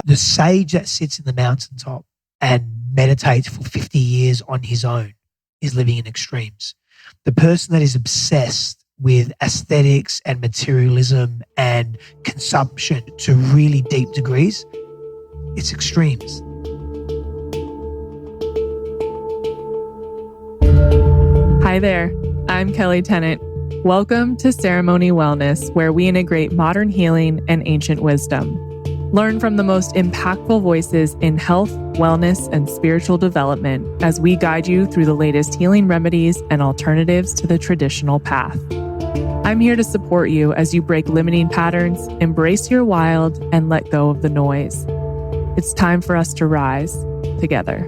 The sage that sits in the mountaintop and meditates for 50 years on his own is living in extremes. The person that is obsessed with aesthetics and materialism and consumption to really deep degrees, it's extremes. Hi there, I'm Kelli Tennant. Welcome to Ceremony Wellness, where we integrate modern healing and ancient wisdom. Learn from the most impactful voices in health, wellness, and spiritual development as we guide you through the latest healing remedies and alternatives to the traditional path. I'm here to support you as you break limiting patterns, embrace your wild, and let go of the noise. It's time for us to rise together.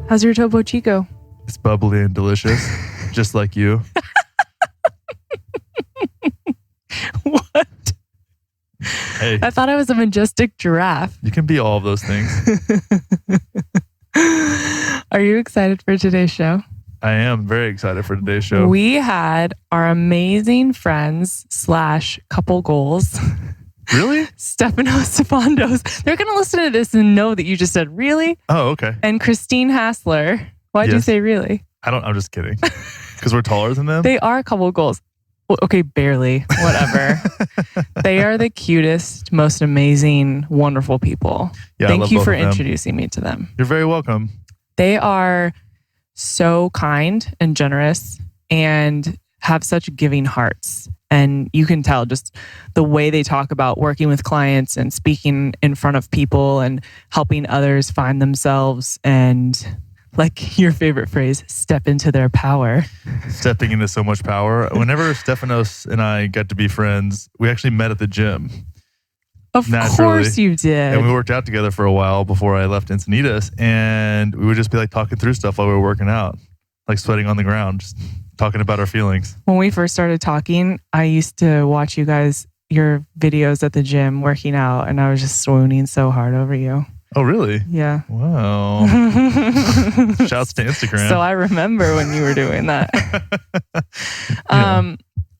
How's your Topo Chico? It's bubbly and delicious, just like you. What? Hey, I thought I was a majestic giraffe. you can be all of those things. Are you excited for today's show? I am very excited for today's show. We had our amazing friends / couple goals. Really? Stefanos Sifondos. They're going to listen to this and know that you just said, really? Oh, okay. And Christine Hassler. Why'd you Yes. say really? I'm just kidding. Because we're taller than them? They are couple goals. Well, okay, barely. Whatever. They are the cutest, most amazing, wonderful people. Yeah, I Thank love you both for of them. introducing me to them. You're very welcome. They are so kind and generous and have such giving hearts. And you can tell just the way they talk about working with clients and speaking in front of people and helping others find themselves and, like your favorite phrase, step into their power. Stepping into so much power. Whenever Stefanos and I got to be friends, we actually met at the gym. Of Naturally. course you did. And we worked out together for a while before I left Encinitas. And we would just be like talking through stuff while we were working out, like sweating on the ground, just talking about our feelings. When we first started talking, I used to watch you guys, your videos at the gym working out, and I was just swooning so hard over you. Oh, really? Yeah. Wow. Shouts to Instagram. So I remember when you were doing that. Yeah.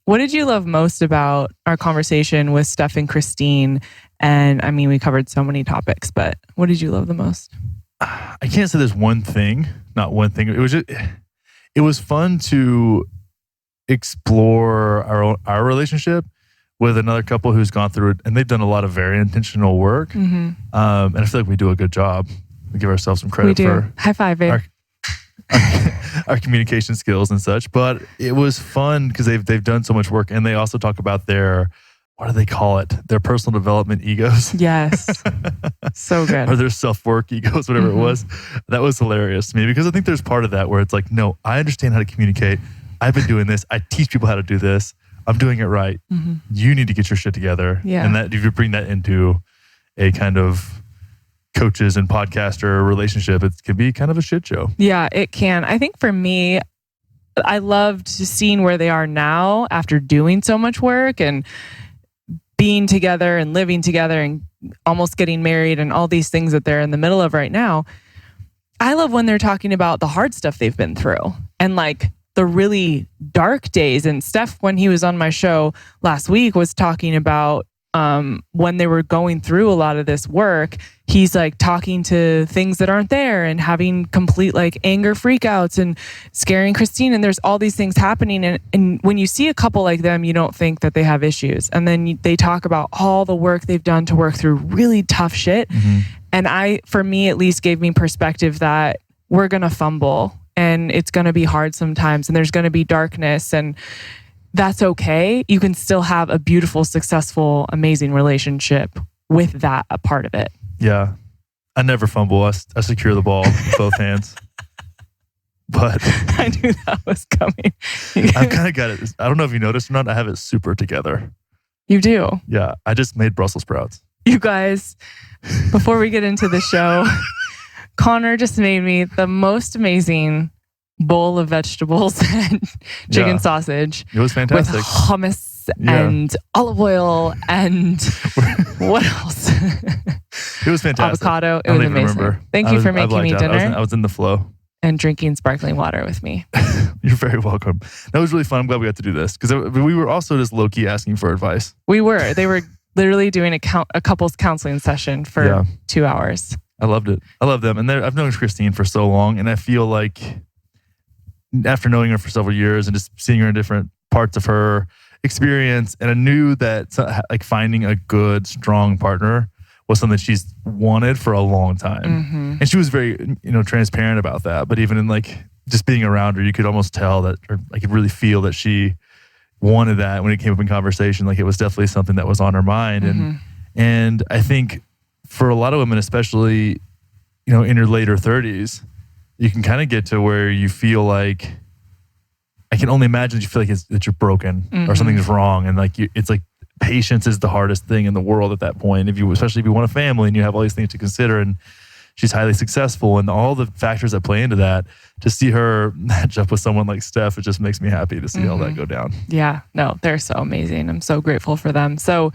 What did you love most about our conversation with Steph and Christine? And I mean, we covered so many topics, but what did you love the most? I can't say there's one thing, not one thing. It was fun to explore our relationship with another couple who's gone through it, and they've done a lot of very intentional work. Mm-hmm. And I feel like we do a good job. We give ourselves some credit We do. for High five, babe. our communication skills and such. But it was fun because they've done so much work, and they also talk about their, what do they call it? Their personal development egos. Yes. So good. Or their self-work egos, whatever Mm-hmm. it was. That was hilarious to me because I think there's part of that where it's like, no, I understand how to communicate. I've been doing this. I teach people how to do this. I'm doing it right. Mm-hmm. You need to get your shit together. Yeah. And that if you bring that into a kind of coaches and podcaster relationship, it can be kind of a shit show. Yeah, it can. I think for me, I loved seeing where they are now after doing so much work and being together and living together and almost getting married and all these things that they're in the middle of right now. I love when they're talking about the hard stuff they've been through and like the really dark days. And Steph, when he was on my show last week, was talking about when they were going through a lot of this work, he's like talking to things that aren't there and having complete like anger freakouts and scaring Christine. And there's all these things happening. And when you see a couple like them, you don't think that they have issues. And then they talk about all the work they've done to work through really tough shit. Mm-hmm. And for me, at least gave me perspective that we're going to fumble and it's going to be hard sometimes and there's going to be darkness and that's okay. You can still have a beautiful, successful, amazing relationship with that a part of it. Yeah. I never fumble. I secure the ball with both hands. But I knew that was coming. I've kind of got it. I don't know if you noticed or not. I have it super together. You do. Yeah. I just made Brussels sprouts. You guys, before we get into the show, Connor just made me the most amazing bowl of vegetables and chicken sausage. It was fantastic. With hummus and olive oil and what else? It was fantastic. Avocado. It I don't was even amazing. remember. Thank you for making me dinner. I was in the flow. and drinking sparkling water with me. You're very welcome. That was really fun. I'm glad we got to do this because we were also just low-key asking for advice. We were. They were literally doing a couples counseling session for 2 hours. I loved it. I love them. And I've known Christine for so long. And I feel like after knowing her for several years and just seeing her in different parts of her experience, and I knew that like finding a good, strong partner was something she's wanted for a long time. Mm-hmm. And she was very, transparent about that. But even in like just being around her, you could almost tell that, or I could really feel that she wanted that when it came up in conversation. Like it was definitely something that was on her mind. Mm-hmm. And I think for a lot of women, especially, in your later 30s, you can kind of get to where you feel like, I can only imagine that you feel like that you're broken or something's wrong. And like, it's like patience is the hardest thing in the world at that point. Especially if you want a family and you have all these things to consider, and she's highly successful and all the factors that play into that, to see her match up with someone like Steph, it just makes me happy to see all that go down. Yeah, no, they're so amazing. I'm so grateful for them. So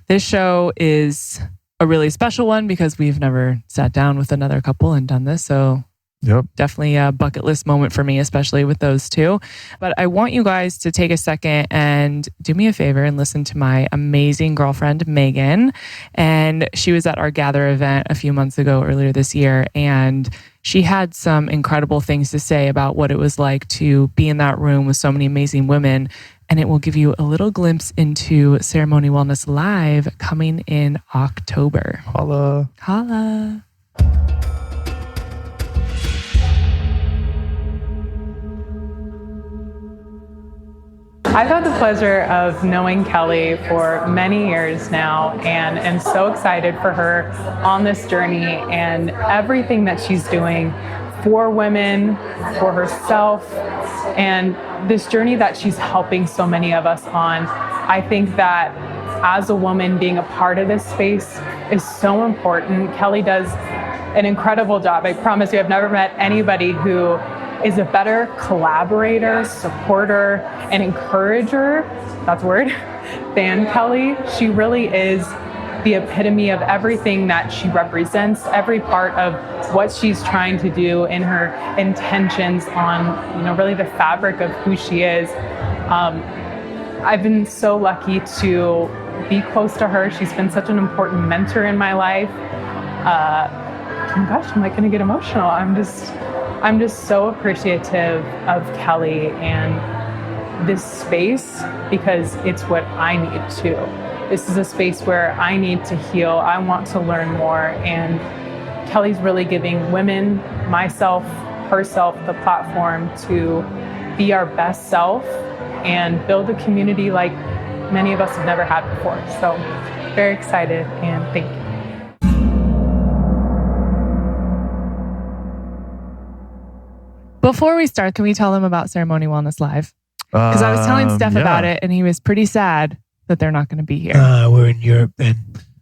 this show is a really special one because we've never sat down with another couple and done this. So definitely a bucket list moment for me, especially with those two. But I want you guys to take a second and do me a favor and listen to my amazing girlfriend, Megan. And she was at our Gather event a few months ago, earlier this year. And she had some incredible things to say about what it was like to be in that room with so many amazing women. And it will give you a little glimpse into Ceremony Wellness Live coming in October. Holla. Holla. I've had the pleasure of knowing Kelli for many years now, and am so excited for her on this journey and everything that she's doing for women, for herself, and this journey that she's helping so many of us on. I think that as a woman, being a part of this space is so important. Kelli does an incredible job. I promise you, I've never met anybody who is a better collaborator, supporter, and encourager, that's a word, than Kelli. She really is the epitome of everything that she represents, every part of what she's trying to do in her intentions on, really the fabric of who she is. I've been so lucky to be close to her. She's been such an important mentor in my life. Gosh, I'm like gonna get emotional. I'm just so appreciative of Kelli and this space, because it's what I need too. This is a space where I need to heal. I want to learn more. And Kelli's really giving women, myself, herself, the platform to be our best self and build a community like many of us have never had before. So very excited, and thank you. Before we start, can we tell them about Ceremony Wellness Live? Because I was telling Steph about it, and he was pretty sad that they're not going to be here. We're in Europe then.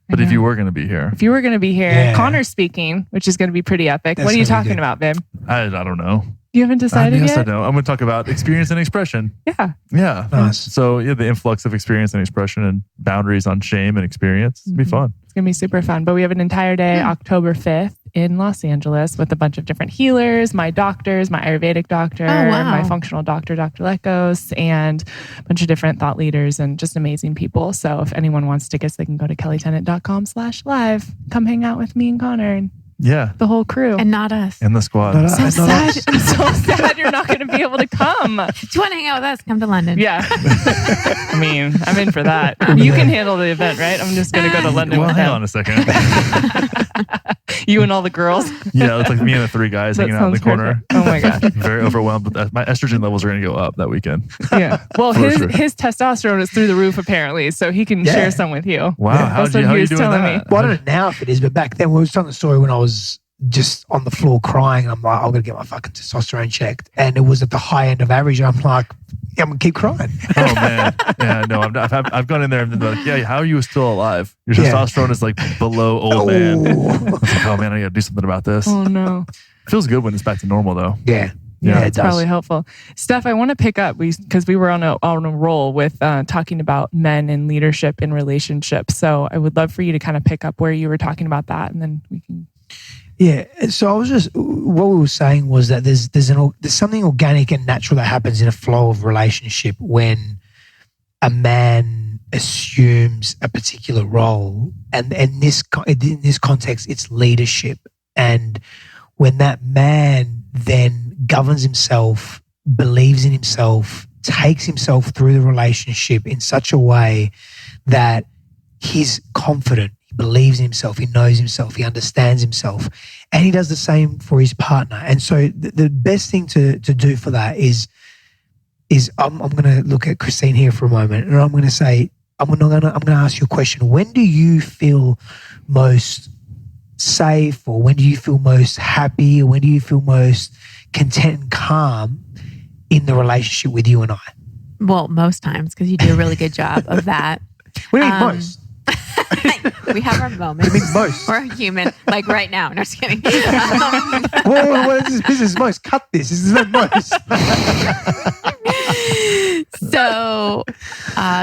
But if you were going to be here. If you were going to be here, Connor's speaking, which is going to be pretty epic. What are you talking about, babe? I don't know. You haven't decided yes, yet? I know. I'm going to talk about experience and expression. Yeah. Yeah. Nice. So the influx of experience and expression and boundaries on shame and experience. It'll be fun. It's going to be super fun. But we have an entire day, October 5th in Los Angeles, with a bunch of different healers, my doctors, my Ayurvedic doctor, my functional doctor, Dr. Lekos, and a bunch of different thought leaders and just amazing people. So if anyone wants tickets, they can go to kellitennant.com/live. Come hang out with me and Connor and the whole crew. And not us. And the squad. I'm so sad you're not going to be able to come. Do you want to hang out with us? Come to London. Yeah. I mean, I'm in for that. You can handle the event, right? I'm just going to go to London Well, with hang him. on a second. You and all the girls. Yeah, it's like me and the three guys hanging out in the corner. Perfect. Oh my gosh. Very overwhelmed. But my estrogen levels are going to go up that weekend. Yeah. Well, For his testosterone is through the roof apparently, so he can share some with you. Wow. How are you doing that? Well, I don't know now if it is, but back then we were telling the story when I was just on the floor crying. I'm like, I'm going to get my fucking testosterone checked. And it was at the high end of average. I'm like, I'm going to keep crying. Oh, man. Yeah, no, I've gone in there and been like, how are you still alive? Your testosterone is like below old man. It's like, oh, man, I got to do something about this. Oh, no. It feels good when it's back to normal, though. Yeah. Yeah, it it's does. probably helpful. Steph, I want to pick up because we were on a roll with talking about men and leadership in relationships. So I would love for you to kind of pick up where you were talking about that, and then we can. Yeah. And so I was just, what we were saying was that there's something organic and natural that happens in a flow of relationship when a man assumes a particular role, and in this context, it's leadership. And when that man then governs himself, believes in himself, takes himself through the relationship in such a way that he's confident, he believes in himself, he knows himself, he understands himself, and he does the same for his partner. And so the best thing to do for that is I'm going to look at Christine here for a moment, and I'm going to say, I'm going to ask you a question. When do you feel most safe, or when do you feel most happy, or when do you feel most content and calm in the relationship with you and I? Well, most times, because you do a really good job of that. What do you mean most? We have our moments. What do you mean most? We're human. Like right now. No, just kidding. What is this business most? Cut this. This is not most. So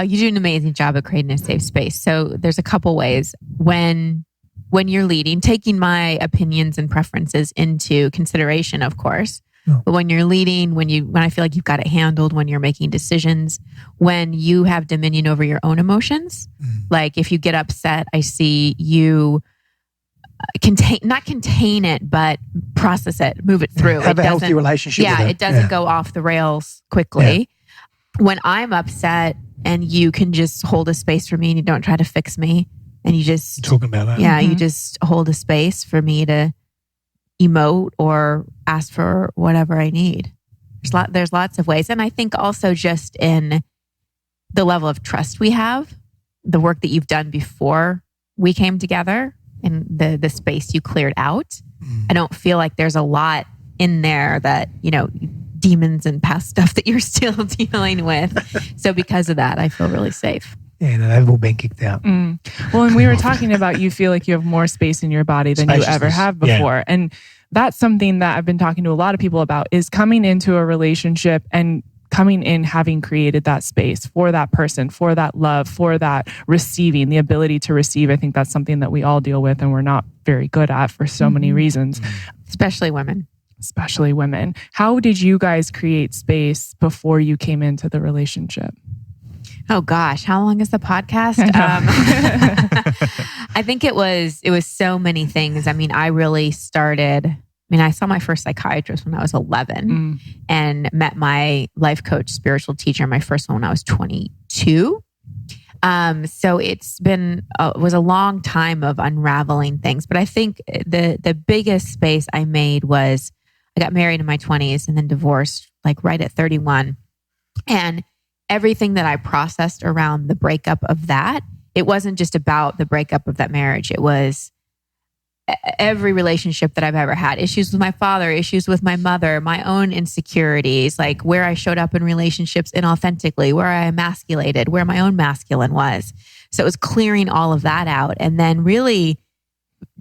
you do an amazing job of creating a safe space. So there's a couple ways. When you're leading, taking my opinions and preferences into consideration, of course. No. But when you're leading, when I feel like you've got it handled, when you're making decisions, when you have dominion over your own emotions, like if you get upset, I see you not contain it, but process it, move it through. Have a healthy relationship with it. It doesn't go off the rails quickly. Yeah. When I'm upset and you can just hold a space for me and you don't try to fix me and you just... Talking about that. Yeah, you just hold a space for me to emote or ask for whatever I need. There's lots of ways. And I think also just in the level of trust we have, the work that you've done before we came together and the space you cleared out. I don't feel like there's a lot in there that, demons and past stuff that you're still dealing with. So because of that, I feel really safe. Yeah, no, they've all been kicked out. Well, and we were talking about you feel like you have more space in your body than you ever have before. Yeah. And that's something that I've been talking to a lot of people about, is coming into a relationship and coming in having created that space for that person, for that love, for that receiving, the ability to receive. I think that's something that we all deal with and we're not very good at for so many reasons. Especially women. How did you guys create space before you came into the relationship? Oh gosh, how long is the podcast? I think it was so many things. I mean, I saw my first psychiatrist when I was 11 and met my life coach, spiritual teacher, my first one when I was 22. So it's was a long time of unraveling things. But I think the biggest space I made was I got married in my 20s and then divorced like right at 31. And everything that I processed around the breakup of that, it wasn't just about the breakup of that marriage. It was every relationship that I've ever had, issues with my father, issues with my mother, my own insecurities, like where I showed up in relationships inauthentically, where I emasculated, where my own masculine was. So it was clearing all of that out and then really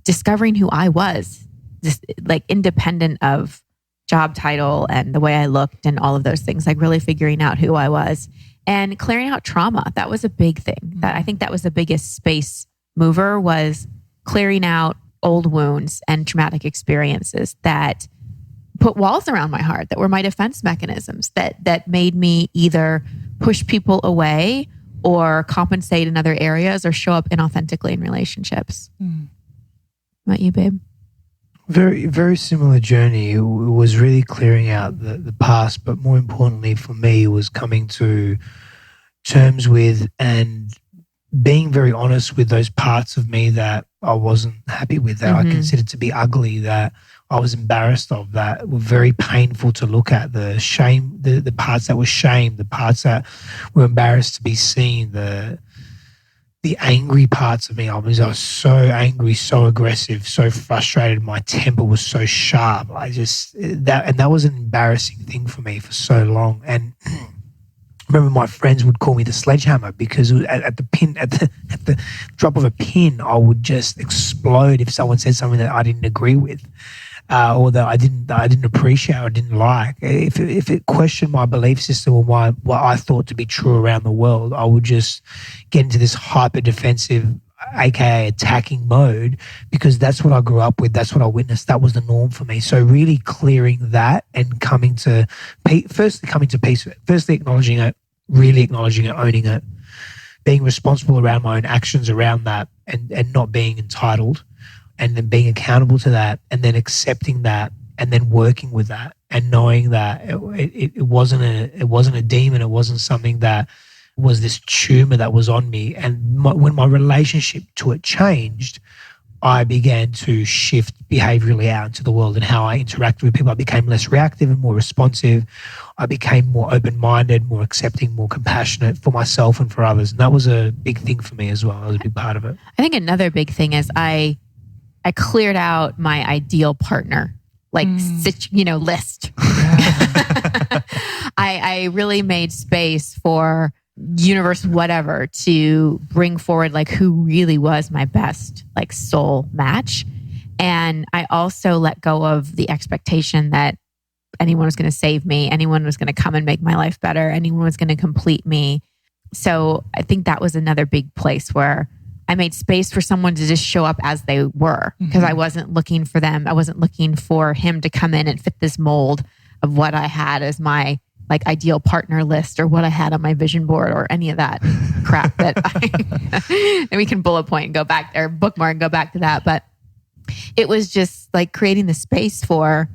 discovering who I was, just like independent of job title and the way I looked and all of those things, like really figuring out who I was and clearing out trauma. That was a big thing. I think that was the biggest space mover, was clearing out old wounds and traumatic experiences that put walls around my heart, that were my defense mechanisms, that made me either push people away or compensate in other areas or show up inauthentically in relationships. What about you, babe? Very, very similar journey. It was really clearing out the past, but more importantly for me, it was coming to terms with and being very honest with those parts of me that I wasn't happy with, that I considered to be ugly, that I was embarrassed of, that were very painful to look at. The shame, the parts that were shame, the parts that were embarrassed to be seen, the angry parts of me. I was so angry, so aggressive, so frustrated. My temper was so sharp. That was an embarrassing thing for me for so long. And I remember my friends would call me the sledgehammer because at the drop of a pin, I would just explode if someone said something that I didn't agree with, or that I didn't appreciate or didn't like. If it questioned my belief system or what I thought to be true around the world, I would just get into this hyper defensive aka attacking mode, because that's what I grew up with. That's what I witnessed. That was the norm for me. So really clearing that and coming to peace, firstly acknowledging it, really acknowledging it, owning it, being responsible around my own actions around that, and not being entitled, and then being accountable to that, and then accepting that, and then working with that, and knowing that it wasn't a demon. It wasn't something that was this tumor that was on me. And when my relationship to it changed, I began to shift behaviorally out into the world and how I interacted with people. I became less reactive and more responsive. I became more open-minded, more accepting, more compassionate for myself and for others. And that was a big thing for me as well. That was a big part of it. I think another big thing is I cleared out my ideal partner, list. I really made space for universe, whatever, to bring forward like who really was my best like soul match. And I also let go of the expectation that anyone was going to save me, anyone was going to come and make my life better, anyone was going to complete me. So I think that was another big place where I made space for someone to just show up as they were, because I wasn't looking for them. I wasn't looking for him to come in and fit this mold of what I had as my like ideal partner list, or what I had on my vision board, or any of that crap that and we can bullet point and go back or bookmark and go back to that. But it was just like creating the space for,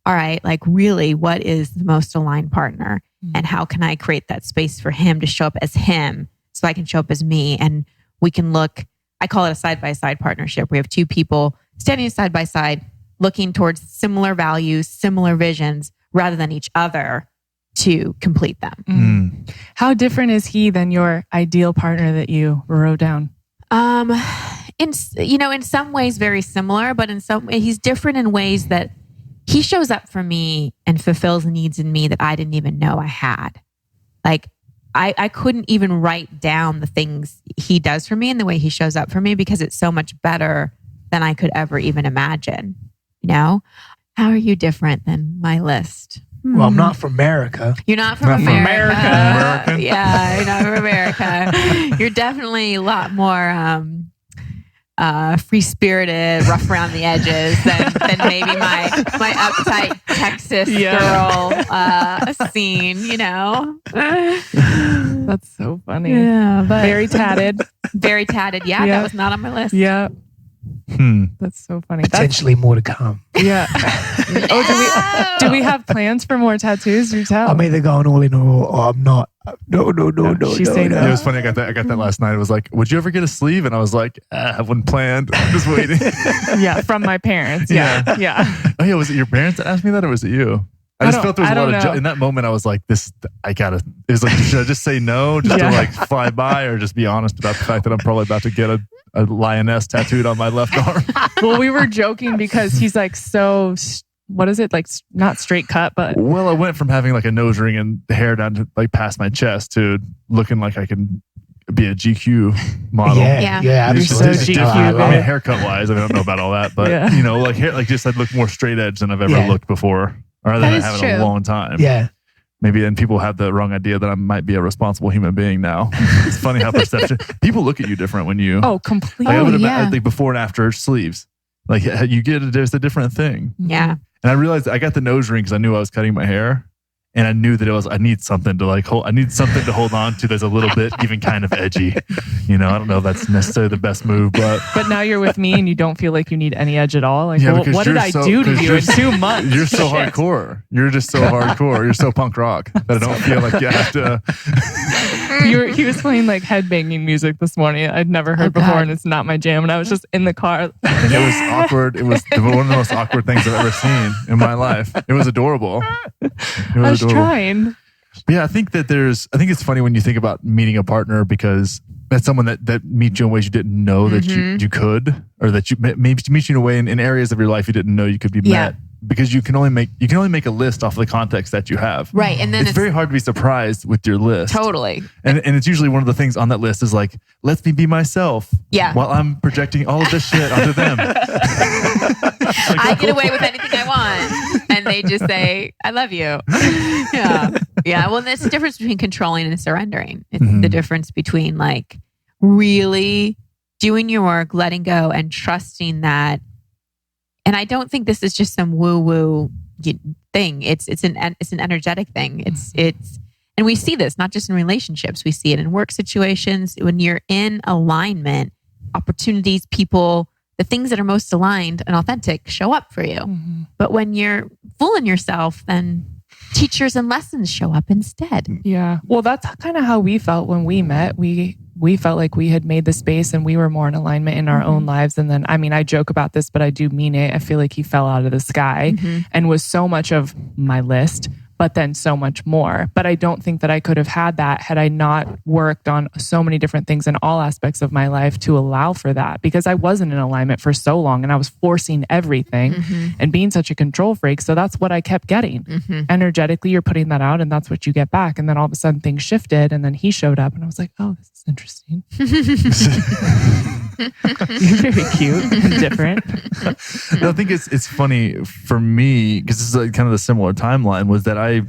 all right, like really what is the most aligned partner, and how can I create that space for him to show up as him so I can show up as me. And we can look, I call it a side-by-side partnership. We have two people standing side by side, looking towards similar values, similar visions, rather than each other to complete them. How different is he than your ideal partner that you wrote down? In some ways very similar, but in some way he's different in ways that he shows up for me and fulfills needs in me that I didn't even know I had. Like I couldn't even write down the things he does for me and the way he shows up for me, because it's so much better than I could ever even imagine. You know, how are you different than my list? Well, I'm not from America. You're not from America. Yeah, you're not from America. You're definitely a lot more free-spirited, rough around the edges than maybe my uptight Texas girl scene, you know? That's so funny. Yeah, but very tatted. Very tatted. Yeah, that was not on my list. Yeah. That's so funny. Potentially more to come. Yeah. Do we have plans for more tattoos? Do tell. I'm either going all in or I'm not. No. She's saying no. It was funny. I got that last night. It was like, would you ever get a sleeve? And I was like, I wasn't planned. I'm just waiting. Yeah, from my parents. Yeah. Oh yeah, was it your parents that asked me that, or was it you? I just felt there was a lot of in that moment. I was like, it was like, should I just say no, just to like fly by, or just be honest about the fact that I'm probably about to get a lioness tattooed on my left arm? Well, we were joking because he's like so, what is it? Like not straight cut, but. Well, I went from having like a nose ring and hair down to like past my chest to looking like I can be a GQ model. Yeah, You're so GQ. I mean, haircut wise, I don't know about all that, but you know, like hair, like just I'd look more straight edge than I've ever looked before, or than I have in a long time. Yeah. Maybe then people have the wrong idea that I might be a responsible human being now. It's funny how perception, people look at you different when you. Oh, completely. Like, like before and after sleeves. Like you get there's a different thing. Yeah. And I realized I got the nose ring because I knew I was cutting my hair. And I knew that I need something to like hold. I need something to hold on to that's a little bit even kind of edgy. You know, I don't know if that's necessarily the best move, but now you're with me and you don't feel like you need any edge at all. Like, yeah, what did I do to you in 2 months? You're so hardcore. You're just so hardcore. You're so punk rock that I don't feel like you have to. He was playing like headbanging music this morning. I'd never heard before, and it's not my jam. And I was just in the car. It was awkward. It was one of the most awkward things I've ever seen in my life. It was adorable. I was trying. But yeah, I think it's funny when you think about meeting a partner, because that's someone that meets you in ways you didn't know that you could, or that you maybe meet you in a way in areas of your life you didn't know you could be met. Because you can only make a list off of the context that you have. Right. And then it's very hard to be surprised with your list. Totally. And it's usually one of the things on that list is like, let me be myself. Yeah. While I'm projecting all of this shit onto them. I get away with anything I want. And they just say, I love you. Yeah. Yeah. Well, there's the difference between controlling and surrendering. It's the difference between like really doing your work, letting go, and trusting that. And I don't think this is just some woo-woo thing. It's an energetic thing. And we see this not just in relationships. We see it in work situations. When you're in alignment, opportunities, people, the things that are most aligned and authentic show up for you. Mm-hmm. But when you're fooling yourself, then teachers and lessons show up instead. Yeah. Well, that's kind of how we felt when we met. We felt like we had made the space and we were more in alignment in our own lives. And then, I mean, I joke about this, but I do mean it. I feel like he fell out of the sky and was so much of my list, but then so much more. But I don't think that I could have had that had I not worked on so many different things in all aspects of my life to allow for that, because I wasn't in alignment for so long and I was forcing everything and being such a control freak. So that's what I kept getting. Energetically, you're putting that out and that's what you get back. And then all of a sudden things shifted and then he showed up and I was like, oh, this is interesting. You're very cute and different. No, I think it's funny for me because this is like kind of the similar timeline was that I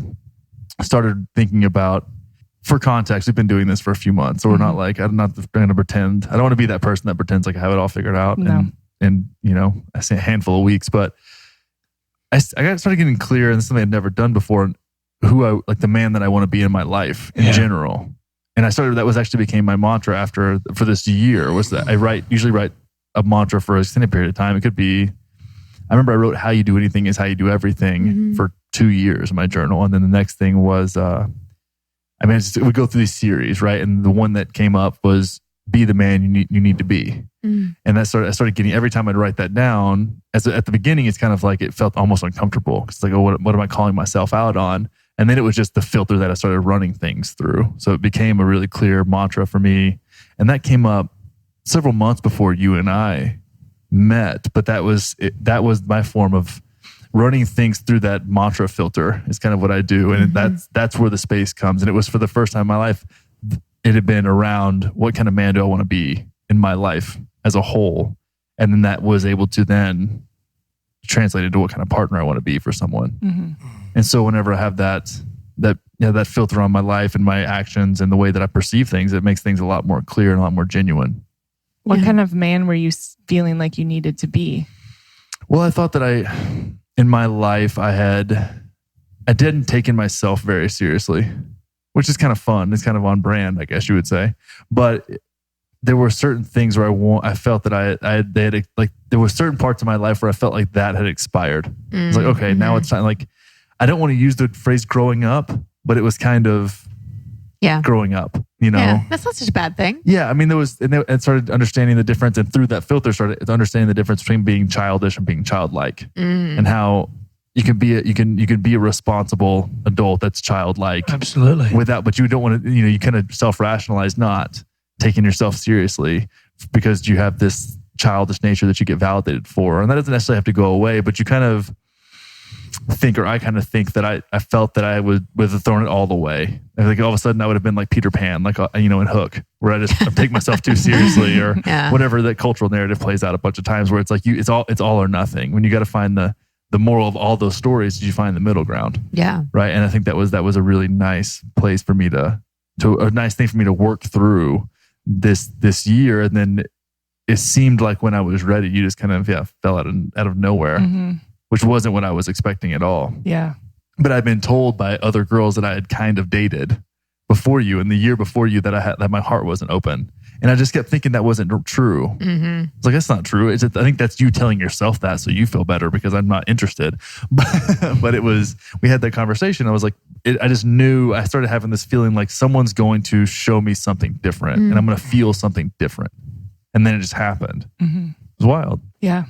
started thinking about, for context, we've been doing this for a few months. So we're not like, I'm not going to pretend. I don't want to be that person that pretends like I have it all figured out. No. And you know, I say a handful of weeks, but I started getting clear, and this is something I'd never done before, who I like the man that I want to be in my life in general. And that was actually became my mantra for this year was that I usually write a mantra for an extended period of time. It could be, I remember I wrote how you do anything is how you do everything for 2 years in my journal. And then the next thing was, it would go through these series, right? And the one that came up was be the man you need to be. And I started getting, every time I'd write that down, at the beginning, it's kind of like, it felt almost uncomfortable. It's like, oh, what am I calling myself out on? And then it was just the filter that I started running things through. So it became a really clear mantra for me. And that came up several months before you and I met. But that was my form of running things through that mantra filter is kind of what I do. And that's where the space comes. And it was for the first time in my life, it had been around what kind of man do I want to be in my life as a whole. And then that was able to then translate into what kind of partner I want to be for someone. And so whenever I have that filter on my life and my actions and the way that I perceive things, it makes things a lot more clear and a lot more genuine. What kind of man were you feeling like you needed to be? Well, I thought that in my life, I didn't taken myself very seriously, which is kind of fun. It's kind of on brand, I guess you would say. But there were certain things where I felt that there were certain parts of my life where I felt like that had expired. It's like, okay, now it's time. Like, I don't want to use the phrase growing up, but it was kind of growing up, you know? Yeah, that's not such a bad thing. Yeah, I mean, I started understanding the difference, and through that filter, started understanding the difference between being childish and being childlike, and how you can be a responsible adult that's childlike, Absolutely. but you don't want to, you kind of self-rationalize not taking yourself seriously because you have this childish nature that you get validated for, and that doesn't necessarily have to go away, but you kind of think, or I kind of think that I felt that I would have thrown it all the way. I think all of a sudden I would have been like Peter Pan, like, in Hook, where I just take myself too seriously, or whatever that cultural narrative plays out a bunch of times, where it's like it's all or nothing. When you got to find the moral of all those stories, you find the middle ground. Yeah. Right. And I think that was a really nice place for me to a nice thing for me to work through this year. And then it seemed like when I was ready, you just kind of fell out of nowhere. Which wasn't what I was expecting at all. Yeah. But I'd been told by other girls that I had kind of dated before you, and the year before you, that my heart wasn't open. And I just kept thinking that wasn't true. It's like, that's not true. I think that's you telling yourself that so you feel better because I'm not interested. But we had that conversation. I was like, I just knew, I started having this feeling like someone's going to show me something different and I'm going to feel something different. And then it just happened. It was wild. Yeah.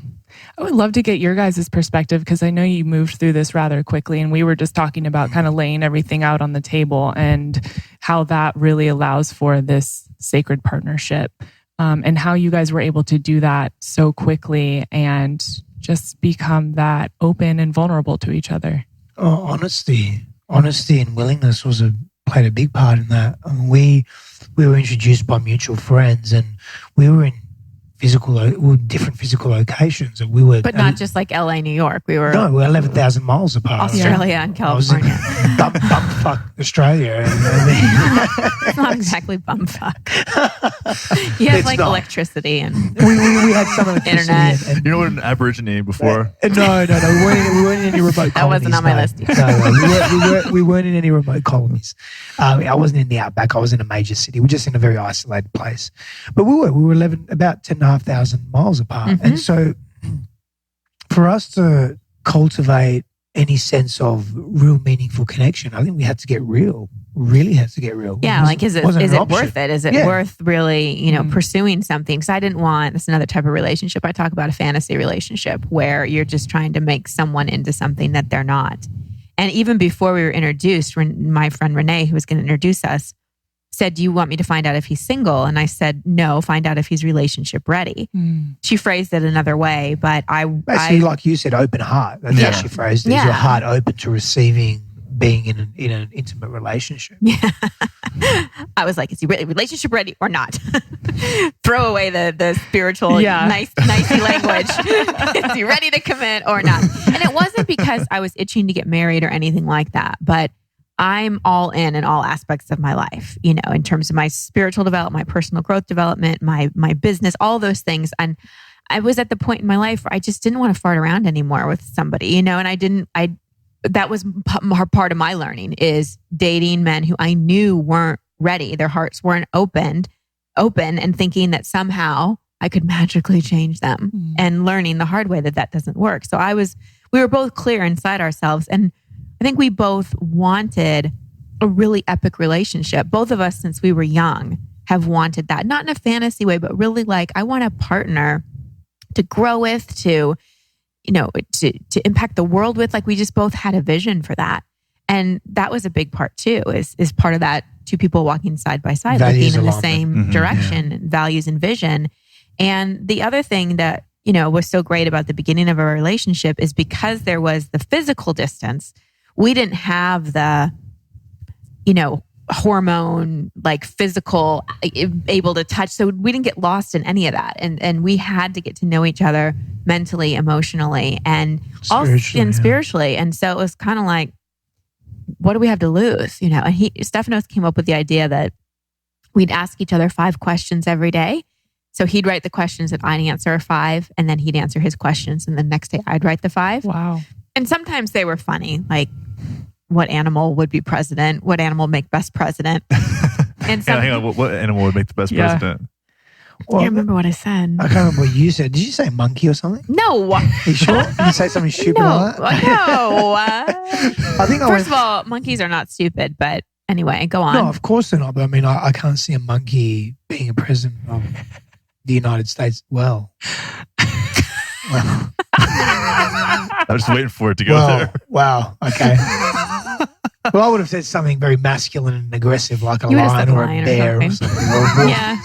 I would love to get your guys' perspective because I know you moved through this rather quickly, and we were just talking about kind of laying everything out on the table and how that really allows for this sacred partnership, and how you guys were able to do that so quickly and just become that open and vulnerable to each other. Oh, honesty and willingness played a big part in that. We were introduced by mutual friends, and we were in different physical locations. And we were, But not just like LA, New York. We were no, we're 11,000 miles apart. Australia and I was in California. bumfuck Australia. It's not exactly bumfuck. You have It's like not. electricity and we had some electricity. Internet. And, You know what an Aborigine before? no. We weren't in any remote colonies. That wasn't on my no. list. No, we weren't in any remote colonies. I wasn't in the outback. I was in a major city. We're just in a very isolated place. But we were about 10,500 miles apart. Mm-hmm. And so for us to cultivate any sense of real meaningful connection, I think we had to get real. Really had to get real. yeah, like is it wasn't an option. worth it? Is it Yeah. worth really, pursuing something? Because I didn't want, that's another type of relationship. I talk about a fantasy relationship where you're just trying to make someone into something that they're not. And even before we were introduced, my friend Renee, who was going to introduce us, said, "Do you want me to find out if he's single?" And I said, "No, find out if he's relationship ready." She phrased it another way, but Basically, like you said, open heart. That's how she phrased it. Is Yeah. your heart open to receiving being in an intimate relationship? I was like, "Is he relationship ready or not?" Throw away the spiritual, nicey language. Is he ready to commit or not? And it wasn't because I was itching to get married or anything like that, but I'm all in all aspects of my life, in terms of my spiritual development, my personal growth development, my business, all those things. And I was at the point in my life where I just didn't want to fart around anymore with somebody, and that was part of my learning, is dating men who I knew weren't ready. Their hearts weren't open, and thinking that somehow I could magically change them, and learning the hard way that doesn't work. So we were both clear inside ourselves, and I think we both wanted a really epic relationship. Both of us, since we were young, have wanted that, not in a fantasy way, but really like, I want a partner to grow with, to impact the world with. Like, we just both had a vision for that. And that was a big part too, is part of that, two people walking side by side, Values looking in the alignment. same direction, values and vision. And the other thing that, was so great about the beginning of our relationship is because there was the physical distance, we didn't have the, hormone, like physical, able to touch. So we didn't get lost in any of that. And we had to get to know each other mentally, emotionally, and spiritually. And so it was kind of like, what do we have to lose? And Stephanos came up with the idea that we'd ask each other 5 questions every day. So he'd write the questions and I'd answer 5, and then he'd answer his questions. And the next day I'd write the 5. Wow. And sometimes they were funny, like, what animal would be president? What animal would make best president? And Hang on, what animal would make the best president? I can't remember what I said. I can't remember what you said. Did you say monkey or something? No. Are you sure? Did you say something stupid No. like that? I think First of all, monkeys are not stupid, but anyway, go on. No, of course they're not. But I mean, I can't see a monkey being a president of the United States. Well. I was just waiting for it to go there. Wow. Okay. Well, I would have said something very masculine and aggressive, like a You would have lion said or a lion or bear or something. something. Or a wolf. Yeah.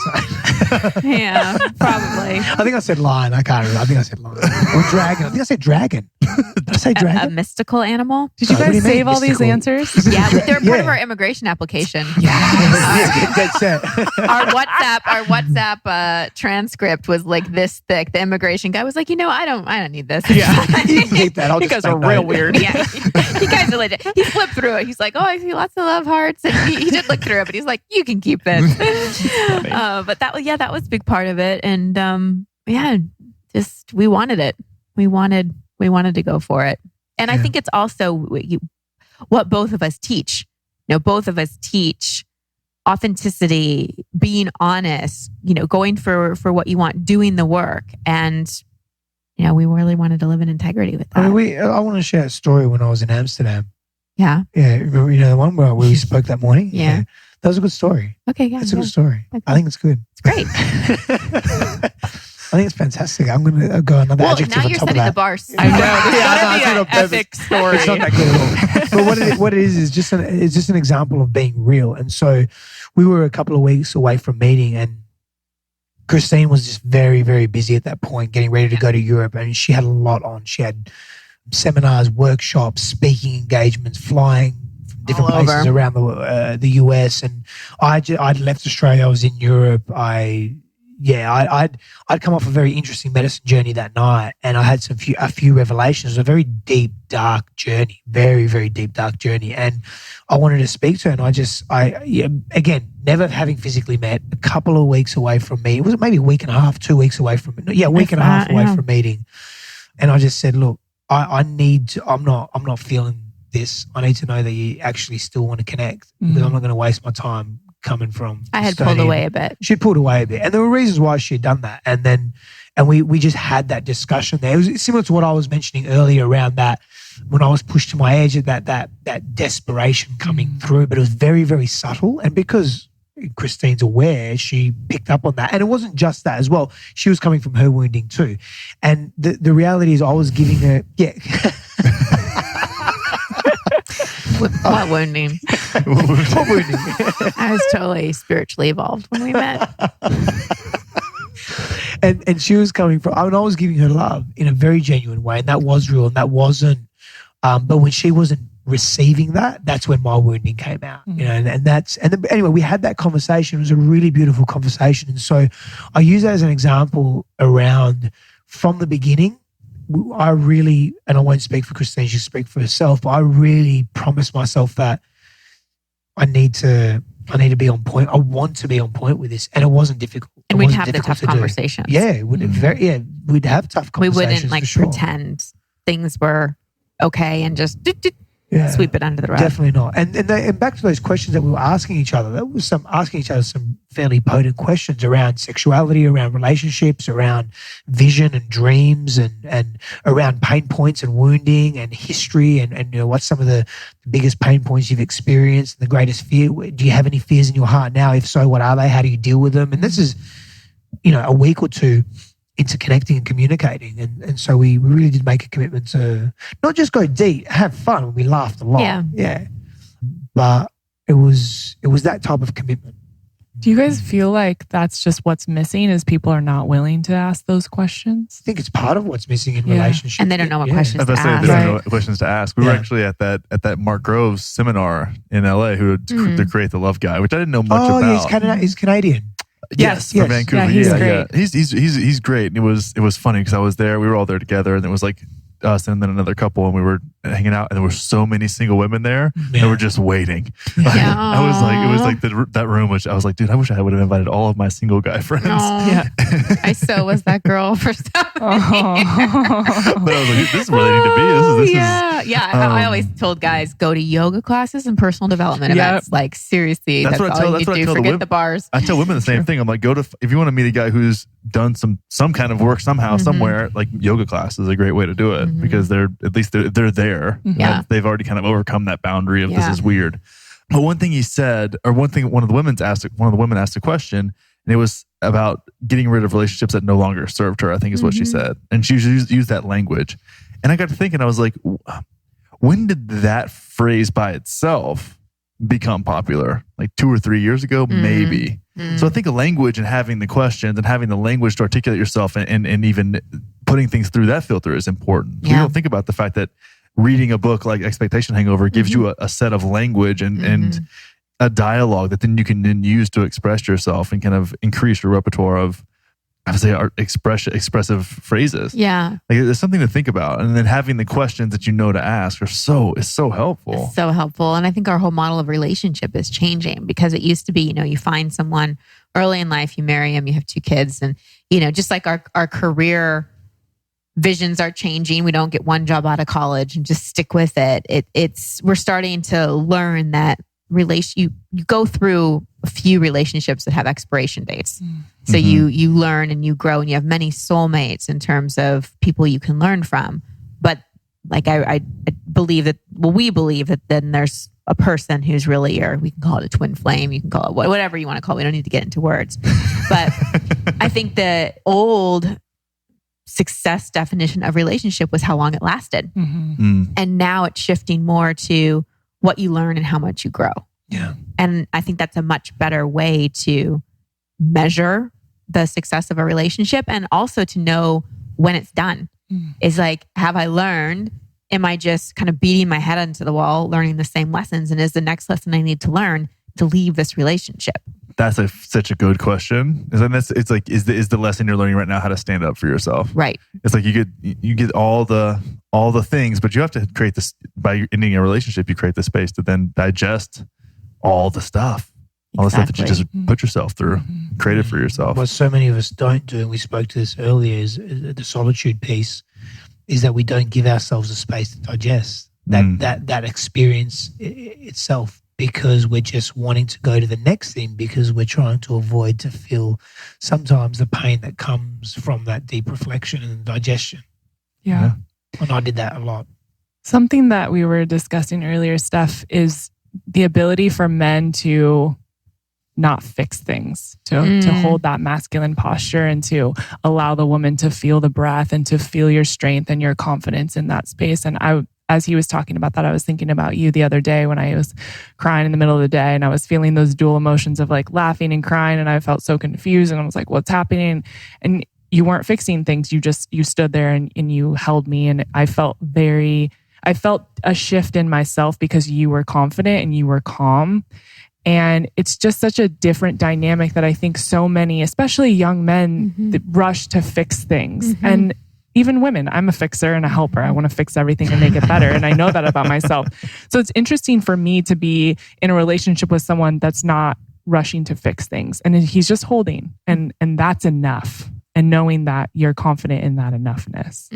Yeah, probably. I think I said lion. I can't remember. I think I said lion. Or dragon. I think I said dragon. Did I say A dragon? mystical animal? Did you What do guys you mean, save all these mystical? answers? Yeah, they're part of Yeah. our immigration application. Yeah, dead set. Our WhatsApp transcript was like this thick. The immigration guy was like, I don't need this. Yeah. You can keep that. I'll You just guys are make real note. weird. Yeah, you guys are legit. He flipped through it. He's like, "Oh, I see lots of love hearts," and he did look through it, but he's like, "You can keep this." But that was a big part of it, and just we wanted it. We wanted to go for it, and I think it's also what both of us teach. Both of us teach authenticity, being honest. Going for what you want, doing the work, and we really wanted to live in integrity with that. I mean, I want to share a story when I was in Amsterdam. Yeah. Yeah, remember, the one where we spoke that morning? Yeah. That was a good story. Okay. Yeah. That's a good story. Okay. I think it's good. It's great. I think it's fantastic. I'm going to go another Well, adjective now on you're top of setting the that. bar. I know. This Yeah, gotta I be know, an epic story. It's not that good at all. But what it is just it's just an example of being real. And so we were a couple of weeks away from meeting, and Christine was just very, very busy at that point, getting ready to go to Europe. And she had a lot on. She had seminars, workshops, speaking engagements, flying from different All places over. around the US. And I'd left Australia. I was in Europe. I I'd come off a very interesting medicine journey that night, and I had a few revelations. It was a very deep, dark journey, very, very deep, dark journey, and I wanted to speak to her. And again, never having physically met, a couple of weeks away from me. It was maybe a week and a half, 2 weeks away from it. Yeah, a week and a half away from meeting, and I just said, look, I'm not feeling this. I need to know that you actually still want to connect, because I'm not going to waste my time coming from. I had pulled away a bit. She'd pulled away a bit, and there were reasons why she had done that. And we just had that discussion there. It was similar to what I was mentioning earlier around that when I was pushed to my edge, that desperation coming through, but it was very, very subtle. And because Christine's aware, she picked up on that. And it wasn't just that as well. She was coming from her wounding too. And the reality is I was giving her, What wounding? What wounding? I was totally spiritually evolved when we met. And she was coming from, I was giving her love in a very genuine way, and that was real, and that wasn't, but when she wasn't receiving that, that's when my wounding came out, you know, anyway, we had that conversation. It was a really beautiful conversation. And so I use that as an example around from the beginning. I really, and I won't speak for Christine, she'll speak for herself, but I really promised myself that I need to be on point. I want to be on point with this. And it wasn't difficult. And we'd have the tough conversations. Yeah, we'd have tough conversations. We wouldn't like pretend things were okay and just sweep it under the rug. Definitely not. And back to those questions that we were asking each other, that was asking each other some fairly potent questions around sexuality, around relationships, around vision and dreams, and around pain points and wounding and history, and you know, what's some of the biggest pain points you've experienced and the greatest fear. Do you have any fears in your heart now? If so, what are they? How do you deal with them? And this is, you know, a week or two into connecting and communicating. And so we really did make a commitment to not just go deep, have fun. We laughed a lot. Yeah. But it was that type of commitment. Do you guys feel like that's just what's missing, is people are not willing to ask those questions? I think it's part of what's missing in relationships. And they don't know what questions to ask. They don't know what questions to ask. We were actually at that Mark Groves seminar in LA to create the love guy, which I didn't know much about. Oh, yeah, he's Canadian. Yes, from Vancouver. Yeah, he's great. And it was funny because I was there. We were all there together, and it was like us and then another couple, and we were hanging out, and there were so many single women there that were just waiting. I was like, it was like that room, which I was like, dude, I wish I would have invited all of my single guy friends. Yeah. I so was that girl for some But I was like, this is where they need to be. This is I always told guys, go to yoga classes and personal development events. Like seriously, that's all you do. Forget the bars. I tell women the same thing. I'm like, if you want to meet a guy who's done some kind of work somehow, somewhere, like yoga class is a great way to do it, because they're there. Yeah. They've already kind of overcome that boundary of this is weird. But one thing he said, or one of the women asked a question, and it was about getting rid of relationships that no longer served her, I think is what she said. And she used that language. And I got to thinking, I was like, when did that phrase by itself become popular? Like 2 or 3 years ago, maybe. So I think language and having the questions and having the language to articulate yourself and even putting things through that filter is important. You don't think about the fact that reading a book like Expectation Hangover gives you a set of language and a dialogue that then you can then use to express yourself and kind of increase your repertoire of, I would say, expressive phrases. Yeah. Like, there's something to think about. And then having the questions that you know to ask is so helpful. It's so helpful. And I think our whole model of relationship is changing, because it used to be, you know, you find someone early in life, you marry them, you have 2 kids, and, you know, just like our career visions are changing. We don't get one job out of college and just stick with it. We're starting to learn that you go through a few relationships that have expiration dates. So you learn and you grow, and you have many soulmates in terms of people you can learn from. But like I believe that, we believe that then there's a person who's really we can call it a twin flame, you can call it whatever you want to call it. We don't need to get into words. But I think the old success definition of relationship was how long it lasted. And now it's shifting more to what you learn and how much you grow. Yeah. And I think that's a much better way to measure the success of a relationship, and also to know when it's done. Is like, have I learned? Am I just kind of beating my head into the wall, learning the same lessons? And is the next lesson I need to learn to leave this relationship? That's such a good question. It's like, is the lesson you're learning right now how to stand up for yourself? Right. It's like you get all the things, but you have to create this by ending a relationship. You create the space to then digest all the stuff, all the stuff that you just put yourself through, created for yourself. What so many of us don't do, and we spoke to this earlier, is the solitude piece. Is that we don't give ourselves a space to digest that experience itself, because we're just wanting to go to the next thing, because we're trying to avoid to feel sometimes the pain that comes from that deep reflection and digestion. Yeah. And I did that a lot. Something that we were discussing earlier, Steph, is the ability for men to not fix things, to hold that masculine posture and to allow the woman to feel the breath and to feel your strength and your confidence in that space. And as he was talking about that, I was thinking about you the other day when I was crying in the middle of the day, and I was feeling those dual emotions of like laughing and crying, and I felt so confused, and I was like, what's happening? And you weren't fixing things. You stood there and you held me, and I felt a shift in myself because you were confident and you were calm. And it's just such a different dynamic that I think so many, especially young men, rush to fix things. And even women, I'm a fixer and a helper. I want to fix everything and make it better. And I know that about myself. So it's interesting for me to be in a relationship with someone that's not rushing to fix things. And he's just holding. And that's enough. And knowing that you're confident in that enoughness.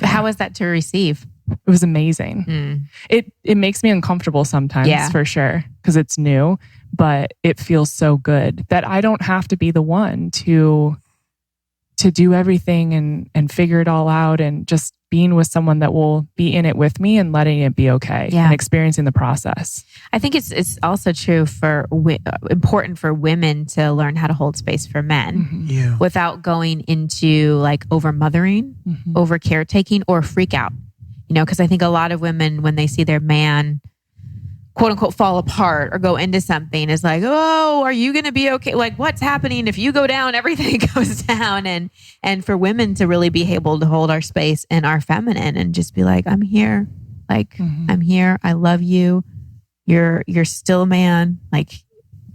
How was that to receive? It was amazing. It makes me uncomfortable sometimes, for sure, because it's new, but it feels so good that I don't have to be the one to do everything and figure it all out, and just being with someone that will be in it with me and letting it be okay and experiencing the process. I think it's also true for important for women to learn how to hold space for men without going into like over mothering, over caretaking, or freak out. Because I think a lot of women, when they see their man, quote unquote, fall apart or go into something, is like, oh, are you going to be okay? Like, what's happening? If you go down, everything goes down. And for women to really be able to hold our space and our feminine and just be like, I'm here. Like, I'm here. I love you. You're still a man. Like,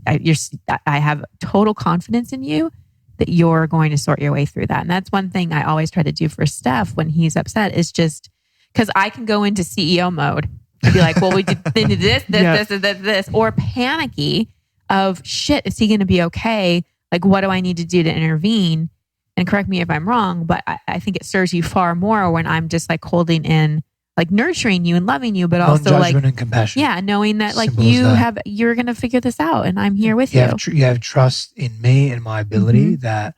I have total confidence in you that you're going to sort your way through that. And that's one thing I always try to do for Steph when he's upset, is just, because I can go into CEO mode and be like, well, we did this, or panicky of shit, is he going to be okay? Like, what do I need to do to intervene? And correct me if I'm wrong, but I think it serves you far more when I'm just like holding in, like nurturing you and loving you, but also like and compassion. Yeah, knowing that like Simple as you're going to figure this out, and I'm here with you. You have trust in me and my ability that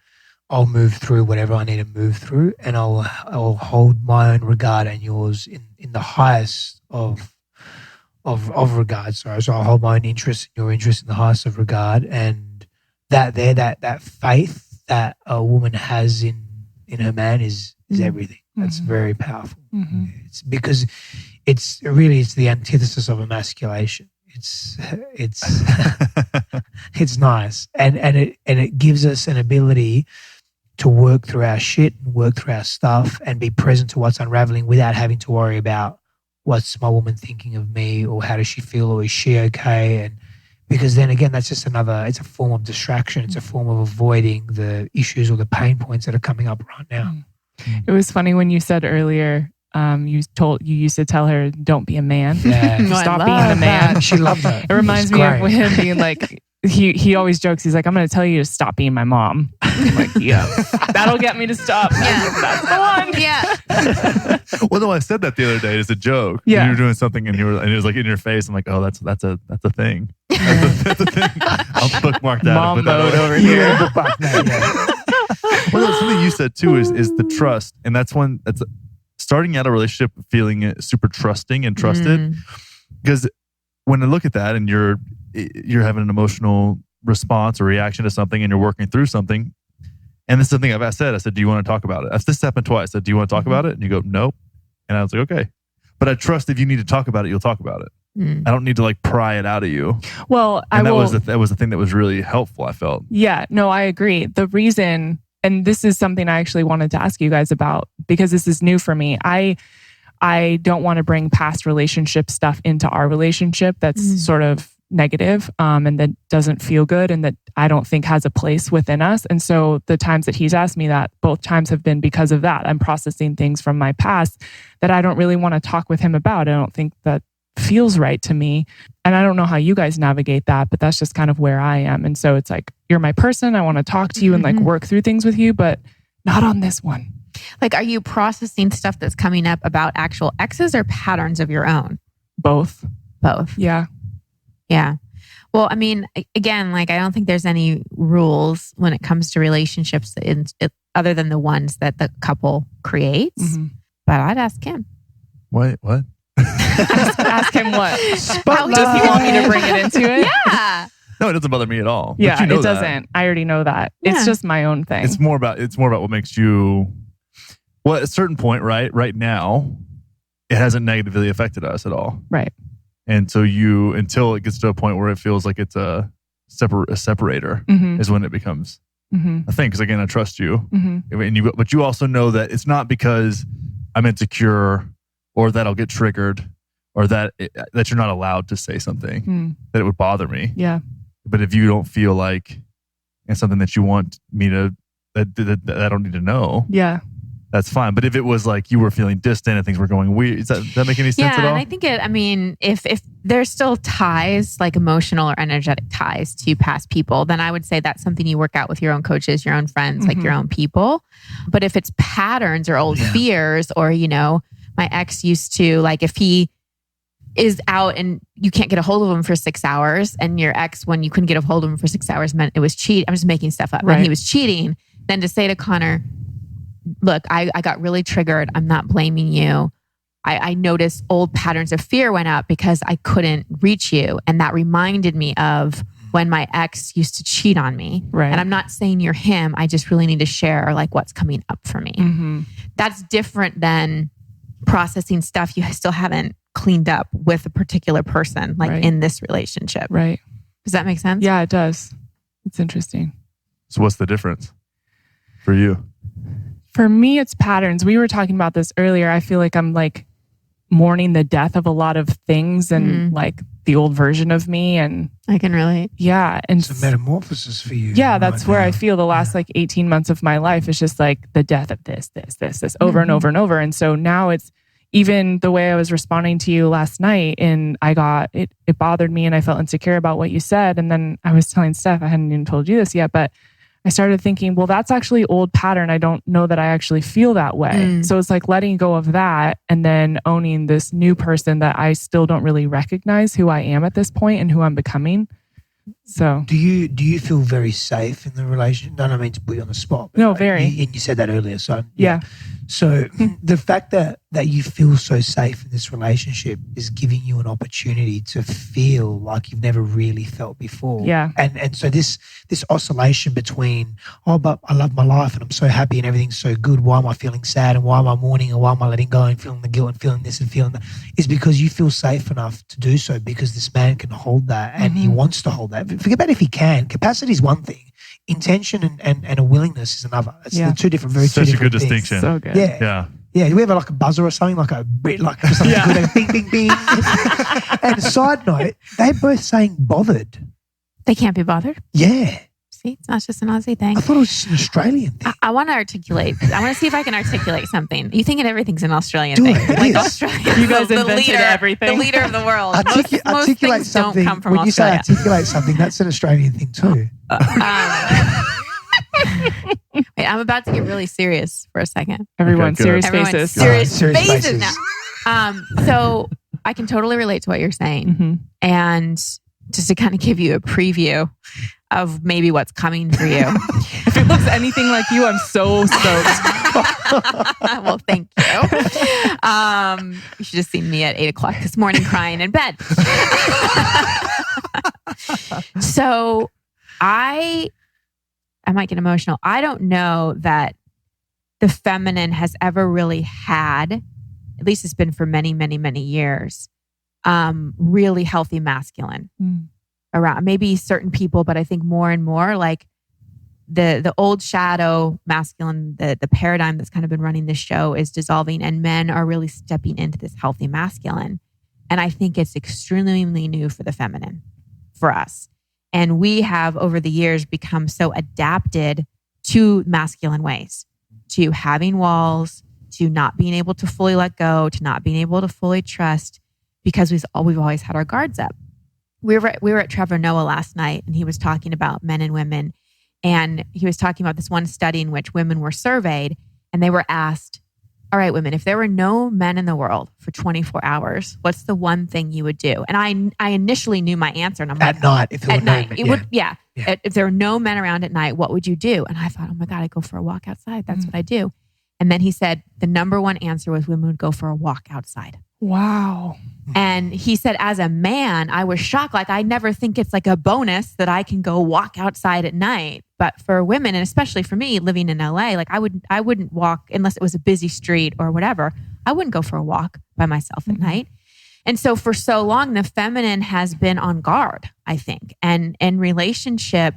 I'll move through whatever I need to move through, and I'll hold my own regard and yours in the highest of regard. So I'll hold my own interest and your interest in the highest of regard, and that faith that a woman has in her man is everything. That's very powerful. It's because it's the antithesis of emasculation. It's it's nice, and it gives us an ability to work through our shit and work through our stuff and be present to what's unraveling without having to worry about what's my woman thinking of me, or how does she feel, or is she okay? And because then again, that's just it's a form of distraction. It's a form of avoiding the issues or the pain points that are coming up right now. It was funny when you said earlier, you used to tell her, don't be a man. Stop being a man. She loved that. It reminds me of him being like, he always jokes, he's like, I'm going to tell you to stop being my mom. I'm like, yeah, that'll get me to stop. That's the one. Yeah. Well, no, I said that the other day as a joke. Yeah. You were doing something and it was like in your face. I'm like, oh, that's a thing. That's a thing. I'll bookmark that. Mom mode over here. Well, something you said too is the trust, and that's starting out a relationship feeling super trusting and trusted. Because when I look at that, and you're having an emotional response or reaction to something, and you're working through something, and this is the thing I said, do you want to talk about it? This happened twice. I said, do you want to talk about it? And you go, nope. And I was like, okay. But I trust if you need to talk about it, you'll talk about it. I don't need to like pry it out of you. Well, that was the thing that was really helpful, I felt. Yeah, no, I agree. The reason, and this is something I actually wanted to ask you guys about, because this is new for me. I don't want to bring past relationship stuff into our relationship. That's sort of negative, and that doesn't feel good, and that I don't think has a place within us. And so the times that he's asked me that, both times have been because of that. I'm processing things from my past that I don't really want to talk with him about. I don't think that feels right to me. And I don't know how you guys navigate that, but that's just kind of where I am. And so it's like, you're my person. I want to talk to you and like work through things with you, but not on this one. Like, are you processing stuff that's coming up about actual exes or patterns of your own? Both. Yeah. Well, I mean, again, like, I don't think there's any rules when it comes to relationships other than the ones that the couple creates. But I'd ask him. What? Ask him what? Does he want me to bring it into it? Yeah. No, it doesn't bother me at all. Yeah, But you know it doesn't. I already know that. Yeah. It's just my own thing. It's more about what makes you. Well, at a certain point, right now, it hasn't negatively affected us at all. Right. And so until it gets to a point where it feels like it's a separator, is when it becomes a thing. Because again, I trust you, but you also know that it's not because I'm insecure or that I'll get triggered or that you're not allowed to say something that it would bother me. Yeah. But if you don't feel like it's something that you want me to that I don't need to know, yeah, that's fine. But if it was like you were feeling distant and things were going weird, does that make any sense at all? Yeah, and I think if there's still ties, like emotional or energetic ties to past people, then I would say that's something you work out with your own coaches, your own friends, like your own people. But if it's patterns or old fears, or, my ex used to, like, if he is out and you can't get a hold of him for 6 hours, and your ex, when you couldn't get a hold of him for 6 hours, meant it was cheat. I'm just making stuff up. Right. When he was cheating, then to say to Connor, look, I got really triggered. I'm not blaming you. I noticed old patterns of fear went up because I couldn't reach you. And that reminded me of when my ex used to cheat on me. Right. And I'm not saying you're him. I just really need to share like what's coming up for me. That's different than processing stuff you still haven't cleaned up with a particular person, like in this relationship. Right. Does that make sense? Yeah, it does. It's interesting. So what's the difference for you? For me, it's patterns. We were talking about this earlier. I feel like I'm like mourning the death of a lot of things and like the old version of me. And I can relate. Yeah. And it's a metamorphosis for you. Yeah, that's where I feel the last like 18 months of my life is just like the death of this over and over and over. And so now it's even the way I was responding to you last night, and I got it bothered me and I felt insecure about what you said. And then I was telling Steph, I hadn't even told you this yet, but I started thinking, well, that's actually old pattern. I don't know that I actually feel that way. So it's like letting go of that and then owning this new person that I still don't really recognize who I am at this point and who I'm becoming. So do you feel very safe in the relationship? No, I mean to put you on the spot. No, very. And you said that earlier. So yeah. So the fact that you feel so safe in this relationship is giving you an opportunity to feel like you've never really felt before. Yeah. And so this oscillation between, but I love my life and I'm so happy and everything's so good. Why am I feeling sad and why am I mourning and why am I letting go and feeling the guilt and feeling this and feeling that? Is because you feel safe enough to do so because this man can hold that and he wants to hold that. Forget about if he can. Capacity is one thing. Intention and a willingness is another. It's the two different, very Such two a good different things. distinction. So good. Yeah. Yeah, do we have like a buzzer or something, like just something good, like bing, bing, bing? And side note, they both saying bothered. They can't be bothered. Yeah. See, it's not just an Aussie thing. I thought it was just an Australian thing. I want to articulate. I want to see if I can articulate something. You thinking everything's an Australian Do thing? it. It Like is. Australia, You guys the invented leader, everything. the leader of the world. Most Articulate things something. don't come from When you say Australia. articulate something, that's an Australian thing too. Wait, I'm about to get really serious for a second. Everyone, Okay, serious Everyone's faces. serious Serious faces faces. now. So I can totally relate to what you're saying. And just to kind of give you a preview of maybe what's coming for you. If it looks anything like you, I'm so stoked. Well, thank you. You should have seen me at 8:00 this morning crying in bed. So I might get emotional. I don't know that the feminine has ever really had, at least it's been for many, many, many years, really healthy masculine around. Maybe certain people, but I think more and more like the old shadow masculine, the paradigm that's kind of been running this show is dissolving, and men are really stepping into this healthy masculine. And I think it's extremely new for the feminine. for us. And we have over the years become so adapted to masculine ways, to having walls, to not being able to fully let go, to not being able to fully trust, because we've always had our guards up. We were at Trevor Noah last night, and he was talking about men and women. And he was talking about this one study in which women were surveyed, and they were asked, all right, women, if there were no men in the world for 24 hours, what's the one thing you would do? And I initially knew my answer, and I'm like, At night, if there were no men, yeah. If there were no men around at night, what would you do? And I thought, oh my God, I'd go for a walk outside. That's what I do. And then he said the number one answer was women would go for a walk outside. Wow. And he said, as a man, I was shocked. Like, I never think it's like a bonus that I can go walk outside at night. But for women, and especially for me living in LA, like I wouldn't walk unless it was a busy street or whatever. I wouldn't go for a walk by myself at night. And so for so long, the feminine has been on guard, I think. And in relationship,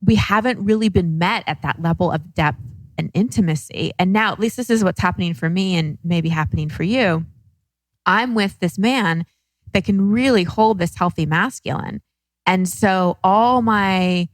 we haven't really been met at that level of depth and intimacy. And now, at least this is what's happening for me and maybe happening for you. I'm with this man that can really hold this healthy masculine. And so all my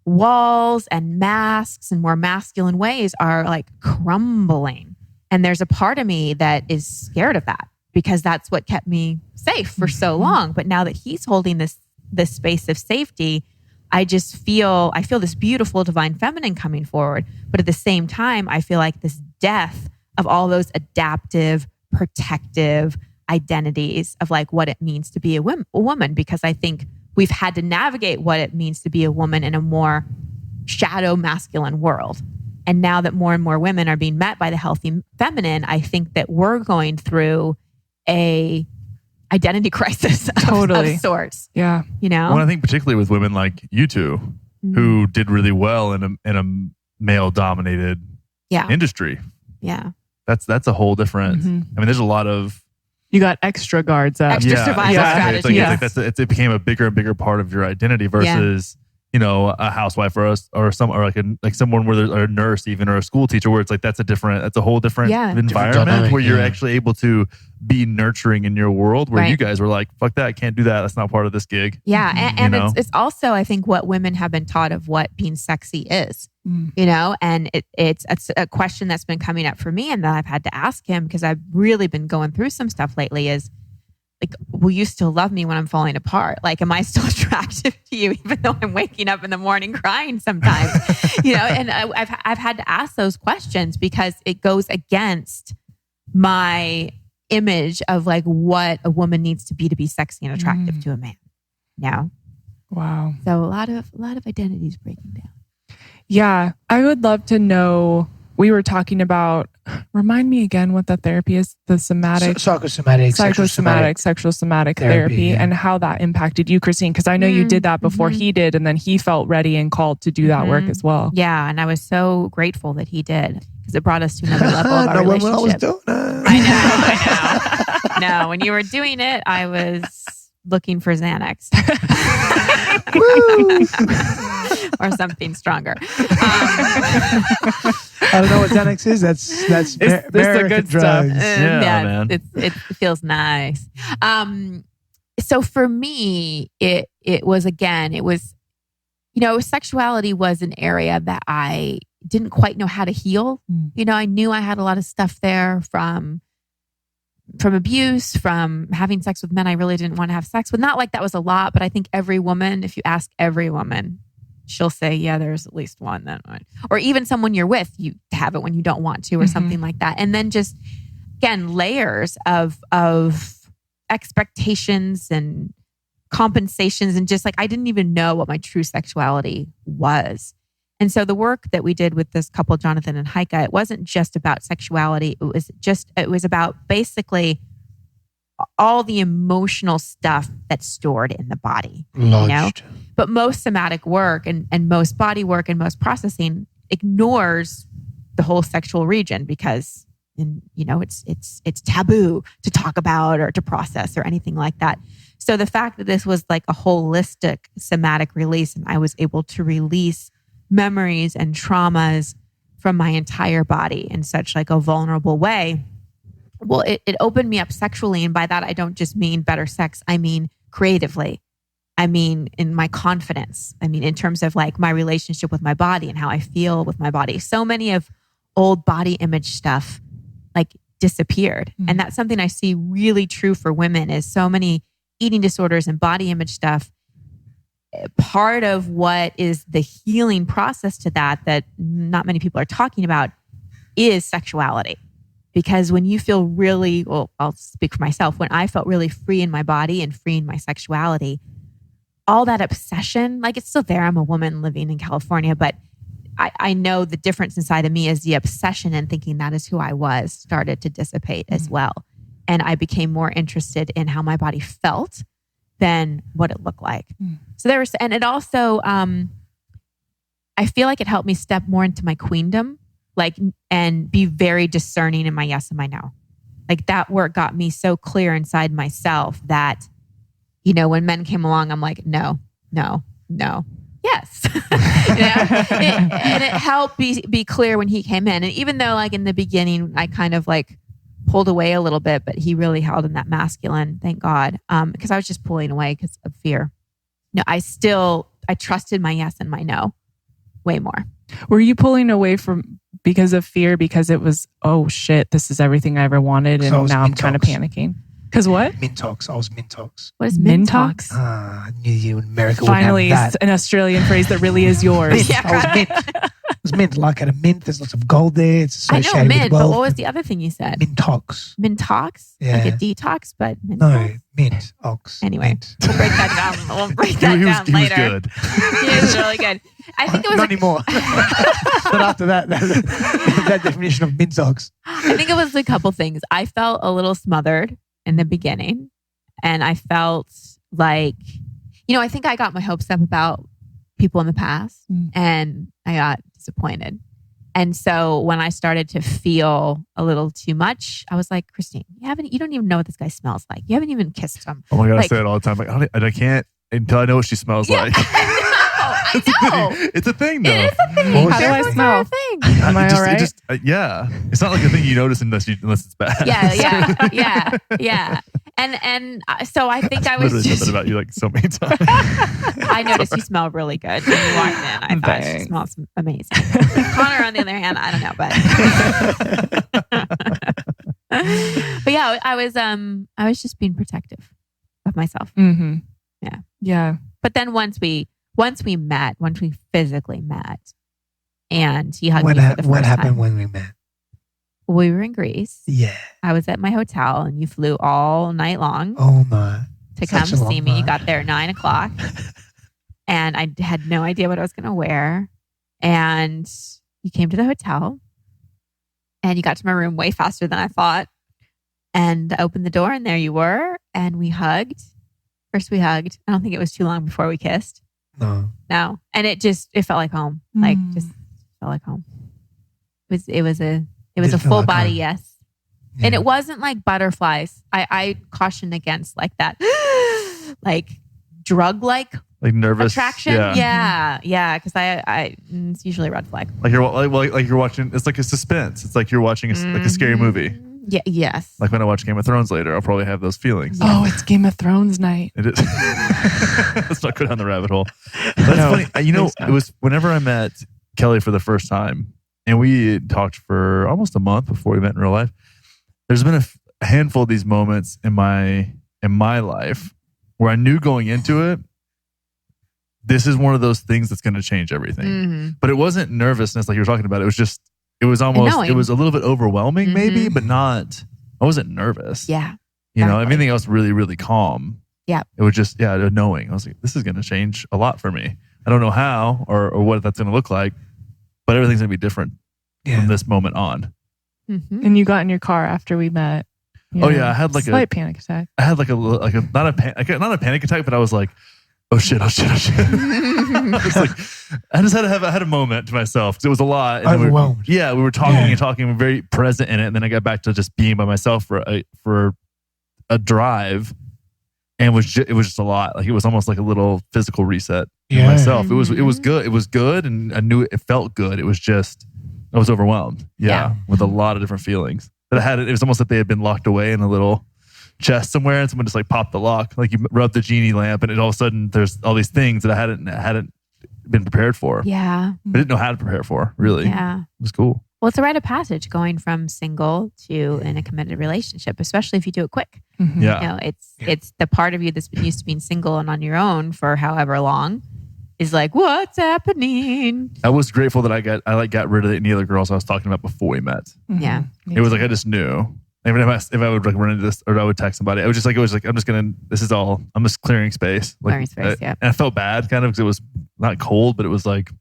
walls and masks and more masculine ways are like crumbling. And there's a part of me that is scared of that because that's what kept me safe for so long. But now that he's holding this space of safety, I feel this beautiful divine feminine coming forward. But at the same time, I feel like this death of all those adaptive, protective identities of like what it means to be a woman, because I think we've had to navigate what it means to be a woman in a more shadow masculine world. And now that more and more women are being met by the healthy feminine, I think that we're going through a identity crisis of sorts. Yeah. You know? Well, I think particularly with women like you two, who did really well in a male dominated industry. Yeah. That's a whole different, I mean, there's a lot of, you got extra guards up. Extra survival exactly. strategy. It became a bigger and bigger part of your identity versus, you know, a housewife or someone where there's a nurse even or a school teacher where it's like that's a whole different environment dynamic, where you're actually able to be nurturing in your world where you guys were like, fuck that, I can't do that. That's not part of this gig. Yeah. And it's also, I think, what women have been taught of what being sexy is, you know, and it's a question that's been coming up for me and that I've had to ask him because I've really been going through some stuff lately is like, will you still love me when I'm falling apart? Like, am I still attractive to you even though I'm waking up in the morning crying sometimes? You know, and I've had to ask those questions because it goes against my image of like what a woman needs to be sexy and attractive to a man. Yeah. Wow. So a lot of identities breaking down. Yeah. I would love to know, we were talking about, remind me again what that therapy is, the somatic. Psychosomatic Sexual somatic therapy and how that impacted you, Christine. Because I know you did that before he did, and then he felt ready and called to do that work as well. Yeah. And I was so grateful that he did because it brought us to another level of our relationship. When I was doing it. I know. No, when you were doing it, I was looking for Xanax. Or something stronger. I don't know what Xanax is. That's the good stuff. Man. It feels nice. So for me, it was, you know, sexuality was an area that I didn't quite know how to heal. You know, I knew I had a lot of stuff there from abuse, from having sex with men I really didn't want to have sex with. Not like that was a lot, but I think every woman, if you ask every woman, she'll say, yeah, there's at least one that one. Or even someone you're with, you have it when you don't want to or something like that. And then just, again, layers of expectations and compensations and just like, I didn't even know what my true sexuality was. And so the work that we did with this couple, Jonathan and Heike, it wasn't just about sexuality. It was about basically all the emotional stuff that's stored in the body. Lodged. You know? But most somatic work and most body work and most processing ignores the whole sexual region because, you know, it's taboo to talk about or to process or anything like that. So the fact that this was like a holistic somatic release and I was able to release memories and traumas from my entire body in such like a vulnerable way, well, it opened me up sexually. And by that, I don't just mean better sex. I mean creatively. I mean, in my confidence. I mean, in terms of like my relationship with my body and how I feel with my body. So many of old body image stuff like disappeared. And that's something I see really true for women is so many eating disorders and body image stuff. Part of what is the healing process to that not many people are talking about is sexuality. Because when you feel really, well, I'll speak for myself, when I felt really free in my body and free in my sexuality, all that obsession, like it's still there. I'm a woman living in California, but I know the difference inside of me is the obsession and thinking that is who I was started to dissipate as well. And I became more interested in how my body felt than what it looked like. So there was, and it also, I feel like it helped me step more into my queendom, like, and be very discerning in my yes and my no. Like that work got me so clear inside myself that, you know, when men came along, I'm like, no, yes. And it helped be clear when he came in. And even though like in the beginning, I kind of like pulled away a little bit, but he really held in that masculine, thank God. Because I was just pulling away because of fear. No, I trusted my yes and my no way more. Were you pulling away from because of fear? Because it was, oh shit, this is everything I ever wanted. And now I'm kind of panicking. Because what? Mintox. I was Mintox. What is Mintox? I knew you in America Finally, would have that. an Australian phrase that really is yours. Yeah, I was mint. It was mint. Like at a mint, there's lots of gold there. It's I associated know mint, with but wealth. what was the other thing you said? Mintox. Mintox? Yeah. Like a detox, but Mintox? No, mint. Ox. Anyway, Mint. we'll break that down. We'll break that down He later. was good. He was really good. I think it was Not anymore. Not after that definition of Mintox. I think it was a couple things. I felt a little smothered in the beginning. And I felt like, you know, I think I got my hopes up about people in the past and I got disappointed. And so when I started to feel a little too much, I was like, Christine, you don't even know what this guy smells like. You haven't even kissed him. Oh my God, Like- I say it all the time. Like, I can't until I know what she smells like. I know. It's a thing, though. It is a thing. What was How do that I Pheromones smell? are a thing. Am I all right? Yeah. It's not like a thing you notice unless it's bad. Yeah. And so I think I was literally said just, that about you like so many times. I noticed you smell really good when you walked in. I thought she Thanks. smells amazing. Connor, on the other hand, I don't know, but yeah, I was just being protective of myself. Mm-hmm. Yeah. But then once we physically met, and he hugged me for the first What happened time. when we met? We were in Greece. Yeah. I was at my hotel, and you flew all night long Oh my. to come such a long see me. You night. got there at 9:00, and I had no idea what I was going to wear. And you came to the hotel, and you got to my room way faster than I thought. And I opened the door, and there you were. And we hugged. First, we hugged. I don't think it was too long before we kissed. No. No, and it felt like home. Like just felt like home. It was a Did it feel full like body home? yes. Yeah. And it wasn't like butterflies. I caution against like that, like drug like Like nervous attraction. Yeah. Because I it's usually a red flag. Like you're watching. It's like a suspense. It's like you're watching like a scary movie. Yeah. Yes. Like when I watch Game of Thrones later, I'll probably have those feelings. Oh, it's Game of Thrones night. It is. Let's not go down the rabbit hole. That's No, funny. You know, please don't. it was whenever I met Kelli for the first time, and we talked for almost a month before we met in real life. There's been a handful of these moments in my life where I knew going into it, this is one of those things that's going to change everything. Mm-hmm. But it wasn't nervousness like you were talking about. It was just, it was almost, Knowing. it was a little bit overwhelming maybe, Mhm. but not, I wasn't nervous. Yeah. You know, exactly. everything else really, really calm. Yeah. It was just, knowing. I was like, this is going to change a lot for me. I don't know how or what that's going to look like, but everything's going to be different from this moment on. Mm-hmm. And you got in your car after we met. Oh, yeah, I had like slight panic attack. I had not a panic attack, but I was like, oh shit. I was like, I had a moment to myself because it was a lot. And Overwhelmed. we were talking and talking, we were very present in it. And then I got back to just being by myself for a drive, and it was just a lot. Like it was almost like a little physical reset in myself. It was good. It was good, and I knew it felt good. It was just I was overwhelmed. Yeah. With a lot of different feelings that I had. It was almost like they had been locked away in a little chest somewhere and someone just like popped the lock. Like you rub the genie lamp and all of a sudden there's all these things that I hadn't been prepared for. Yeah. I didn't know how to prepare for, really. Yeah. It was cool. Well, it's a rite of passage going from single to in a committed relationship, especially if you do it quick. Mhm. Yeah. You know, it's the part of you that's been used to being single and on your own for however long is like, what's happening? I was grateful that I got rid of any other girls I was talking about before we met. Mhm. Yeah. Me It was too. like I just knew. Even if I would like run into this or I would text somebody, it was like I'm just gonna. This is all. I'm just clearing space. Like, Clearing space, yeah. And I felt bad kind of because it was not cold, but it was like,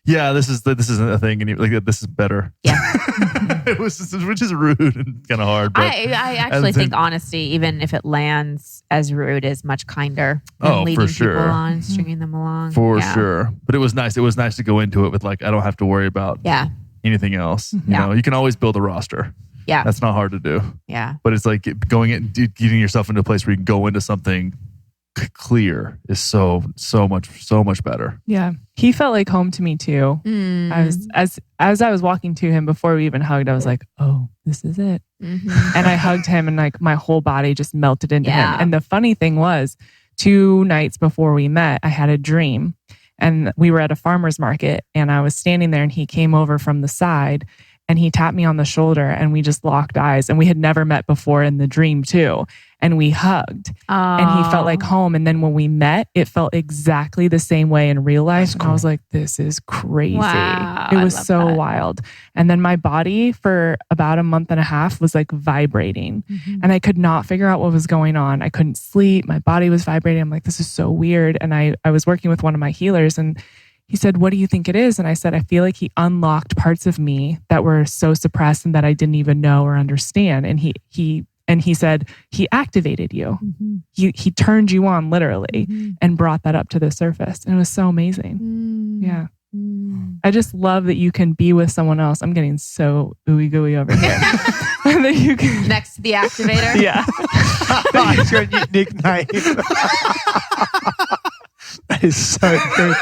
yeah, this isn't a thing, and like this is better. Yeah. It was which is rude and kind of hard. But I actually think honesty, even if it lands as rude, is much kinder than Oh, for leading sure. people on, stringing them along. for Yeah. sure. But it was nice. It was nice to go into it with like I don't have to worry about Yeah. anything else. You Yeah. know, you can always build a roster. Yeah. That's not hard to do. Yeah. But it's like getting yourself into a place where you can go into something clear is so much better. Yeah. He felt like home to me too. Mm. I was as I was walking to him before we even hugged, I was like, oh, this is it. Mhm. And I hugged him and like my whole body just melted into Yeah. him. And the funny thing was 2 nights before we met, I had a dream and we were at a farmer's market and I was standing there and he came over from the side and he tapped me on the shoulder and we just locked eyes and we had never met before in the dream too. And we hugged and he felt like home. And then when we met, it felt exactly the same way in real life. That's And cool. I was like, this is crazy. Wow, It I was love so that. wild. And then my body for about a month and a half was like vibrating. Mhm. And I could not figure out what was going on. I couldn't sleep. My body was vibrating. I'm like, this is so weird. And I was working with one of my healers and he said, what do you think it is? And I said, I feel like he unlocked parts of me that were so suppressed and that I didn't even know or understand. And he said, he activated you. Mhm. He turned you on literally Mhm. and brought that up to the surface. And it was so amazing. Mm. Yeah. Mm. I just love that you can be with someone else. I'm getting so ooey gooey over here. That you can, Next to the activator. yeah. That's your new nickname. That is so good.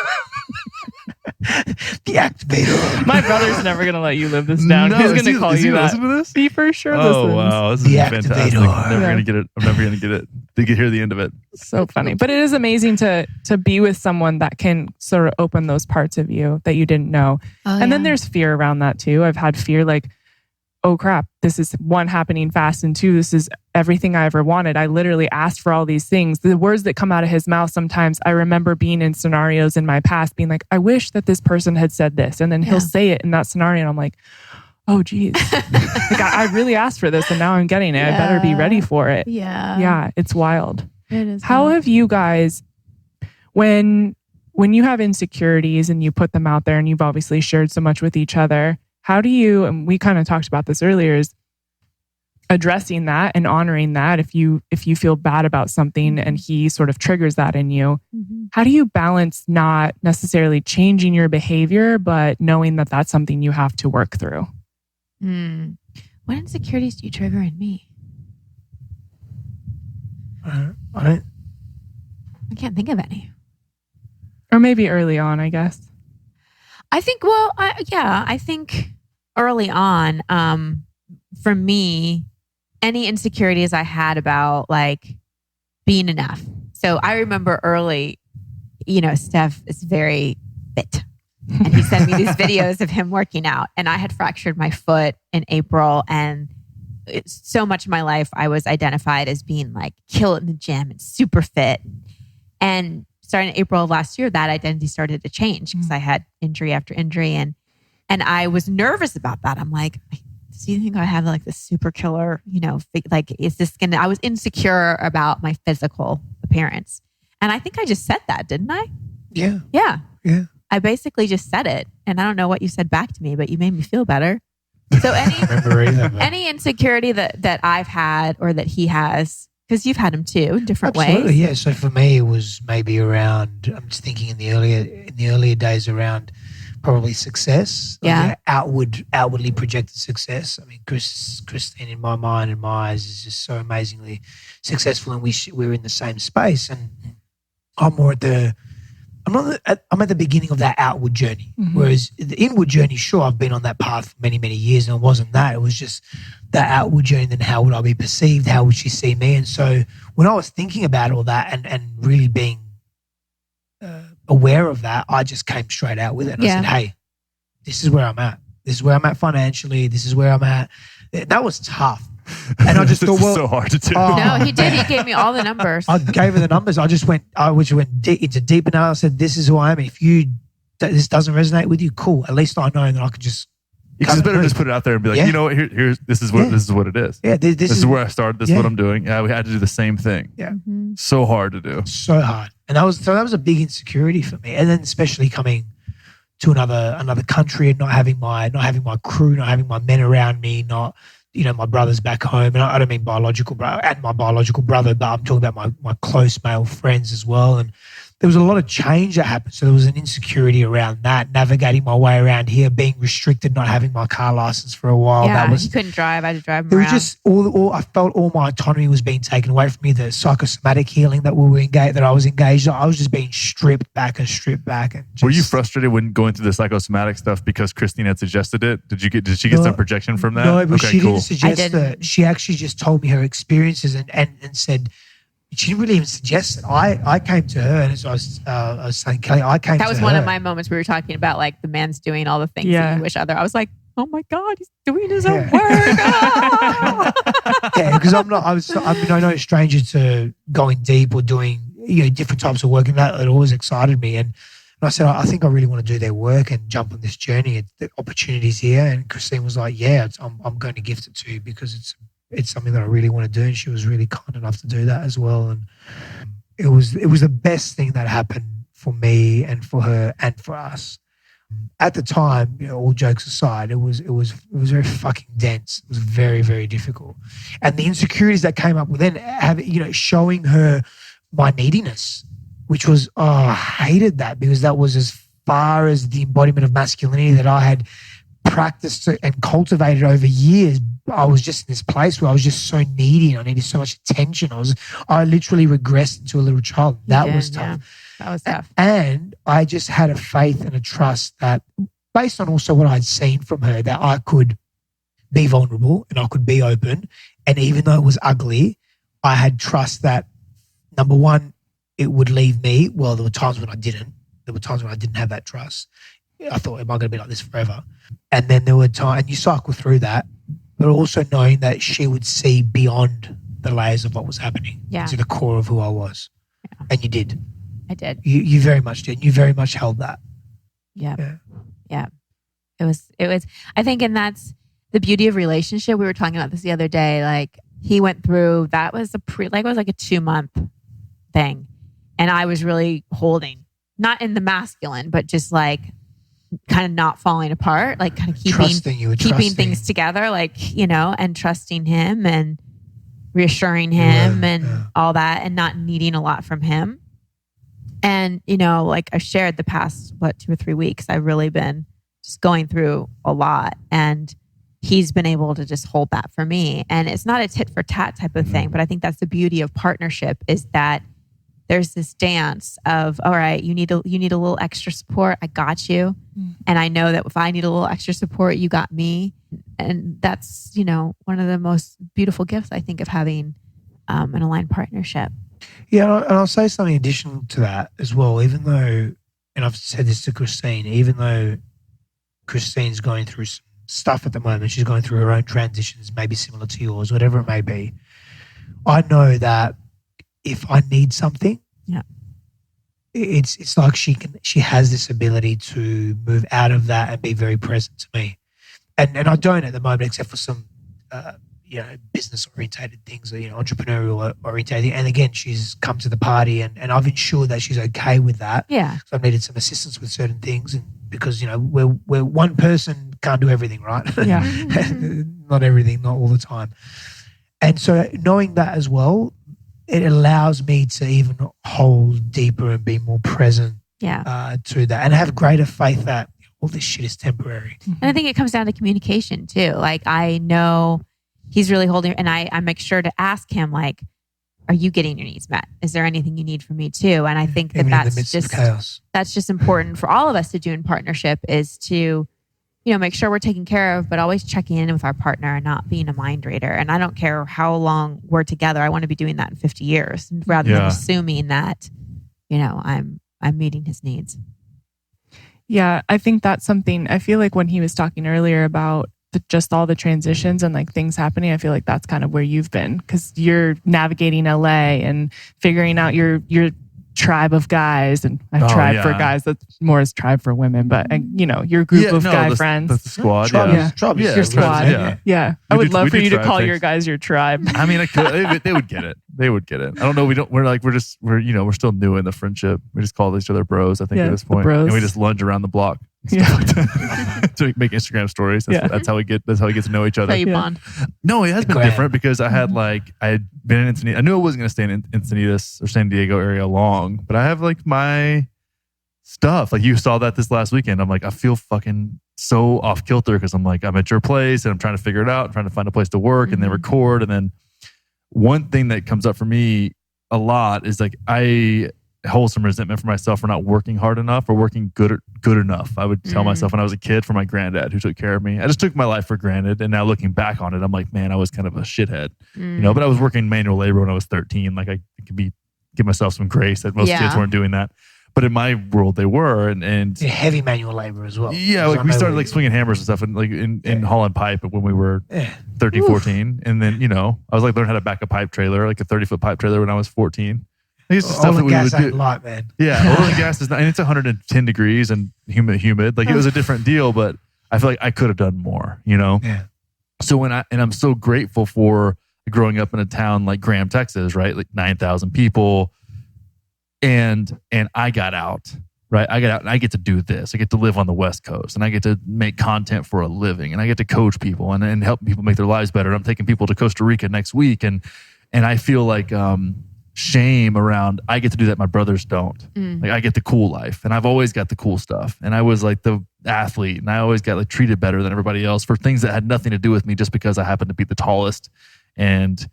The activator. My brother's never going to let you live this down. No, He's is going to he- call is he you that. listen to this? He for sure Oh listens. wow, this is The fantastic. activator. I'm never Yeah. gonna get it. I'm never gonna get it. To hear the end of it. So funny. But it is amazing to be with someone that can sort of open those parts of you that you didn't know. Oh, And then yeah. there's fear around that too. I've had fear like, oh crap, this is 1 happening fast and 2, this is everything I ever wanted. I literally asked for all these things. The words that come out of his mouth sometimes, I remember being in scenarios in my past being like, I wish that this person had said this. And then Yeah. he'll say it in that scenario and I'm like, oh geez. Like I really asked for this and now I'm getting it. I better be ready for it. Yeah. Yeah, it's wild. It is. How wild. have you guys, when you have insecurities and you put them out there and you've obviously shared so much with each other, how do you, and we kind of talked about this earlier, is addressing that and honoring that if you feel bad about something and he sort of triggers that in you, Mhm. how do you balance not necessarily changing your behavior, but knowing that that's something you have to work through? Mm. What insecurities do you trigger in me? I I can't think of any. Or maybe early on, I guess. I think, I think early on, for me, any insecurities I had about like being enough. So I remember early, Steph is very fit. And he sent me these videos of him working out. And I had fractured my foot in April. And so much of my life, I was identified as being like kill it in the gym and super fit. And starting in April of last year, that identity started to change because I had injury after injury. And I was nervous about that. I'm like, do you think I have like this super killer, is this going to, I was insecure about my physical appearance. And I think I just said that, didn't I? yeah. Yeah. Yeah. I basically just said it. And I don't know what you said back to me, but you made me feel better. So Remember either, but- any insecurity that I've had or that he has, because you've had them too in different Absolutely, ways. yeah. So for me, it was maybe around. I'm just thinking in the earlier days around probably success. Yeah. Outwardly projected success. I mean, Christine in my mind and my eyes is just so amazingly successful, and we're in the same space. And I'm more at the I'm at the beginning of that outward journey. Mhm. Whereas the inward journey, sure, I've been on that path for many, many years, and it wasn't that. It was just that outward journey. Then how would I be perceived? How would she see me? And so when I was thinking about all that and really being aware of that, I just came straight out with it. And I said, hey, this is where I'm at. This is where I'm at financially. This is where I'm at. That was tough. And I just thought, well, so hard to do. No, he did. He gave me all the numbers. I gave her the numbers. I went into deep analysis. I said, this is who I am. If this doesn't resonate with you, cool. At least I know that I can just. It's better just put it out there and be like, you know what? Here's this is what it is. Yeah, this is where I started. This is what I'm doing. Yeah, we had to do the same thing. Yeah, so hard to do. So hard, and that was a big insecurity for me. And then especially coming to another country and not having my crew, not having my men around me, not. My brothers back home, and I don't mean biological brother and my biological brother, but I'm talking about my close male friends as well. And there was a lot of change that happened. So there was an insecurity around that, navigating my way around here, being restricted, not having my car license for a while. Yeah, you couldn't drive. I had to drive him it around. was just I felt all my autonomy was being taken away from me. The psychosomatic healing that I was engaged in, I was just being stripped back. And were you frustrated when going through the psychosomatic stuff because Christine had suggested it? Did she get some projection from that? No, but she cool. didn't suggest that. She actually just told me her experiences and said. She didn't really even suggest it. I came to her, and as I was saying, Kelly, I came to her. That was one of my moments we were talking about, like the man's doing all the things that you wish other. I was like, oh my God, he's doing his own work. Yeah, because I'm no stranger to going deep or doing different types of work, and that it always excited me. And I said, I think I really want to do their work and jump on this journey. The opportunity's here, and Christine was like, yeah, I'm going to gift it to you because it's something that I really want to do, and she was really kind enough to do that as well. And it was the best thing that happened for me and for her and for us. At the time, all jokes aside, it was very fucking dense. It was very, very difficult, and the insecurities that came up with then, showing her my neediness, which was I hated that because that was as far as the embodiment of masculinity that I had practiced and cultivated over years. I was just in this place where I was just so needy and I needed so much attention. I literally regressed into a little child. That was tough. Yeah. That was tough. And I just had a faith and a trust that, based on also what I'd seen from her, that I could be vulnerable and I could be open. And even though it was ugly, I had trust that, number one, it would leave me. Well, there were times when I didn't. There were times when I didn't have that trust. I thought, am I going to be like this forever? And then there were times, and you cycle through that, but also knowing that she would see beyond the layers of what was happening to the core of who I was. Yeah. And you did. I did. You very much did. You very much held that. Yeah. It was, I think, and that's the beauty of relationship. We were talking about this the other day. Like he went through, that was it was like a 2-month thing. And I was really holding, not in the masculine, but just like kind of not falling apart, like kind of keeping things together, like, and trusting him and reassuring him and all that, and not needing a lot from him. And, like I shared the past, 2 or 3 weeks, I've really been just going through a lot, and he's been able to just hold that for me. And it's not a tit for tat type of thing, but I think that's the beauty of partnership, is that there's this dance of, all right, you need a little extra support. I got you. And I know that if I need a little extra support, you got me. And that's, one of the most beautiful gifts, I think, of having an aligned partnership. Yeah. And I'll say something additional to that as well, even though, and I've said this to Christine, even though Christine's going through some stuff at the moment, she's going through her own transitions, maybe similar to yours, whatever it may be. I know that if I need something, it's like she has this ability to move out of that and be very present to me, and I don't at the moment, except for some business orientated things, or entrepreneurial orientated. And again, she's come to the party, and I've ensured that she's okay with that. Yeah. So I've needed some assistance with certain things, and because we're one person can't do everything, right? Yeah. Not everything, not all the time, and so knowing that as well, it allows me to even hold deeper and be more present to that, and have greater faith that all this shit is temporary. And I think it comes down to communication too. Like I know he's really holding, and I make sure to ask him, like, are you getting your needs met? Is there anything you need from me too? And I think that Even in the that's midst of just chaos. that's just important for all of us to do in partnership, is to, make sure we're taken care of, but always checking in with our partner and not being a mind reader. And I don't care how long we're together. I want to be doing that in 50 years rather than assuming that, I'm meeting his needs. Yeah, I think that's something. I feel like when he was talking earlier about just all the transitions and like things happening, I feel like that's kind of where you've been, because you're navigating LA and figuring out your tribe of guys, and tribe for guys, that's more as tribe for women, but your group of guy friends. That's the squad. Tribe, your squad. Yeah. I would love for you to call things. your guys your tribe. I mean, I could. They would get it. They would get it. I don't know. We're still new in the friendship. We just call each other bros, I think, at this point. Bros. And we just lunge around the block. To make Instagram stories. That's how we get to know each other. How you bond. No, it has been different because I had been in Encinitas. I knew I wasn't going to stay in Encinitas or San Diego area long, but I have like my stuff. Like you saw that this last weekend. I'm like, I feel fucking so off kilter because I'm like, I'm at your place and I'm trying to figure it out, trying to find a place to work and then record. And then one thing that comes up for me a lot is like I hold some resentment for myself for not working hard enough or working good enough. I would tell myself when I was a kid, for my granddad who took care of me. I just took my life for granted. And now looking back on it, I'm like, man, I was kind of a shithead, but I was working manual labor when I was 13. Like I could give myself some grace that most kids weren't doing that. But in my world, they were. And heavy manual labor as well. Yeah, like we started like swinging hammers and stuff and like in Holland Pipe when we were 13, 14. And then, I was like learning how to back a pipe trailer, like a 30-foot pipe trailer when I was 14. It's just stuff that we would do. Light, man. Yeah, oil and gas is not, and it's 110 degrees and humid. Like it was a different deal, but I feel like I could have done more, Yeah. So I'm so grateful for growing up in a town like Graham, Texas, right? Like 9,000 people. And I got out, right? I got out and I get to do this. I get to live on the West Coast and I get to make content for a living and I get to coach people and help people make their lives better. And I'm taking people to Costa Rica next week. And I feel like, shame around I get to do that, my brothers don't. Like I get the cool life and I've always got the cool stuff and I was like the athlete and I always got like treated better than everybody else for things that had nothing to do with me, just because I happened to be the tallest and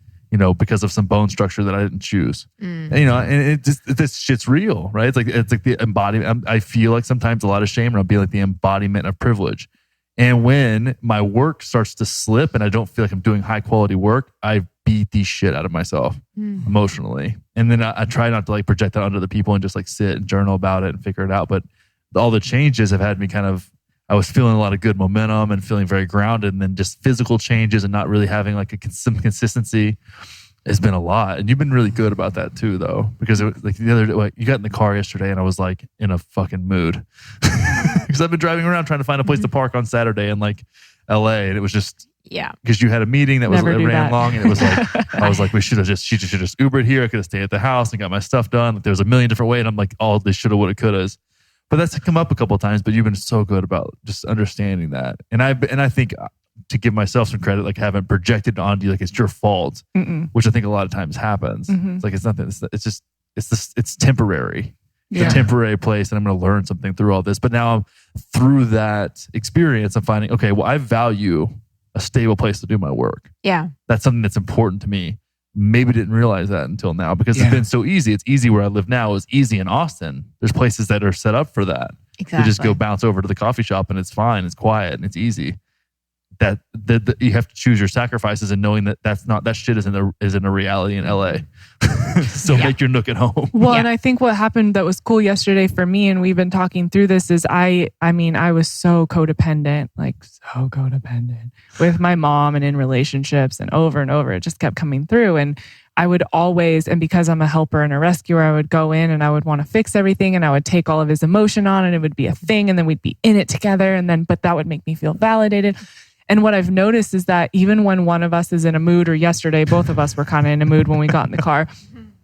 because of some bone structure that I didn't choose. And it just, this shit's real, right? It's like the embodiment. I feel like sometimes a lot of shame around being like the embodiment of privilege. And when my work starts to slip and I don't feel like I'm doing high quality work, I beat the shit out of myself emotionally. And then I try not to like project that onto the people and just like sit and journal about it and figure it out. But all the changes have had me I was feeling a lot of good momentum and feeling very grounded. And then just physical changes and not really having like some consistency has been a lot. And you've been really good about that too, though, because it was like the other day, like you got in the car yesterday and I was like in a fucking mood because I've been driving around trying to find a place to park on Saturday in like LA. And it was just, because you had a meeting that ran long and it was like, I was like, she should have just Ubered here. I could have stayed at the house and got my stuff done. Like, there was a million different ways. And I'm like, all this shoulda, woulda, couldas. But that's come up a couple of times, but you've been so good about just understanding that. And I think to give myself some credit, like haven't projected onto you like it's your fault, which I think a lot of times happens. It's like, it's nothing. It's temporary. It's a temporary place and I'm going to learn something through all this. But now through that experience, I'm finding, okay, well, I value a stable place to do my work. Yeah. That's something that's important to me. Maybe didn't realize that until now because it's been so easy. It's easy where I live now. It's easy in Austin. There's places that are set up for that. Exactly. You just go bounce over to the coffee shop and it's fine. It's quiet and it's easy. That you have to choose your sacrifices and knowing that shit isn't a reality in LA. So make your nook at home. Well, and I think what happened that was cool yesterday for me, and we've been talking through this, is I was so codependent with my mom and in relationships and over it just kept coming through. And I would always, and because I'm a helper and a rescuer, I would go in and I would want to fix everything and I would take all of his emotion on and it would be a thing and then we'd be in it together but that would make me feel validated. And what I've noticed is that even when one of us is in a mood, or yesterday, both of us were kind of in a mood when we got in the car,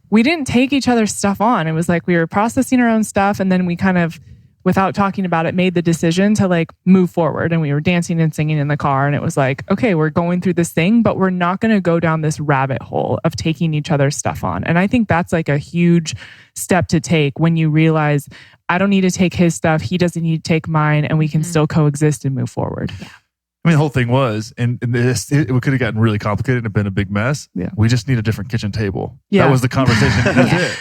we didn't take each other's stuff on. It was like we were processing our own stuff. And then we kind of, without talking about it, made the decision to like move forward. And we were dancing and singing in the car. And it was like, okay, we're going through this thing, but we're not going to go down this rabbit hole of taking each other's stuff on. And I think that's like a huge step to take when you realize I don't need to take his stuff. He doesn't need to take mine. And we can still coexist and move forward. Yeah. I mean, the whole thing was, and it could have gotten really complicated and been a big mess. Yeah. We just need a different kitchen table. Yeah. That was the conversation. That's it.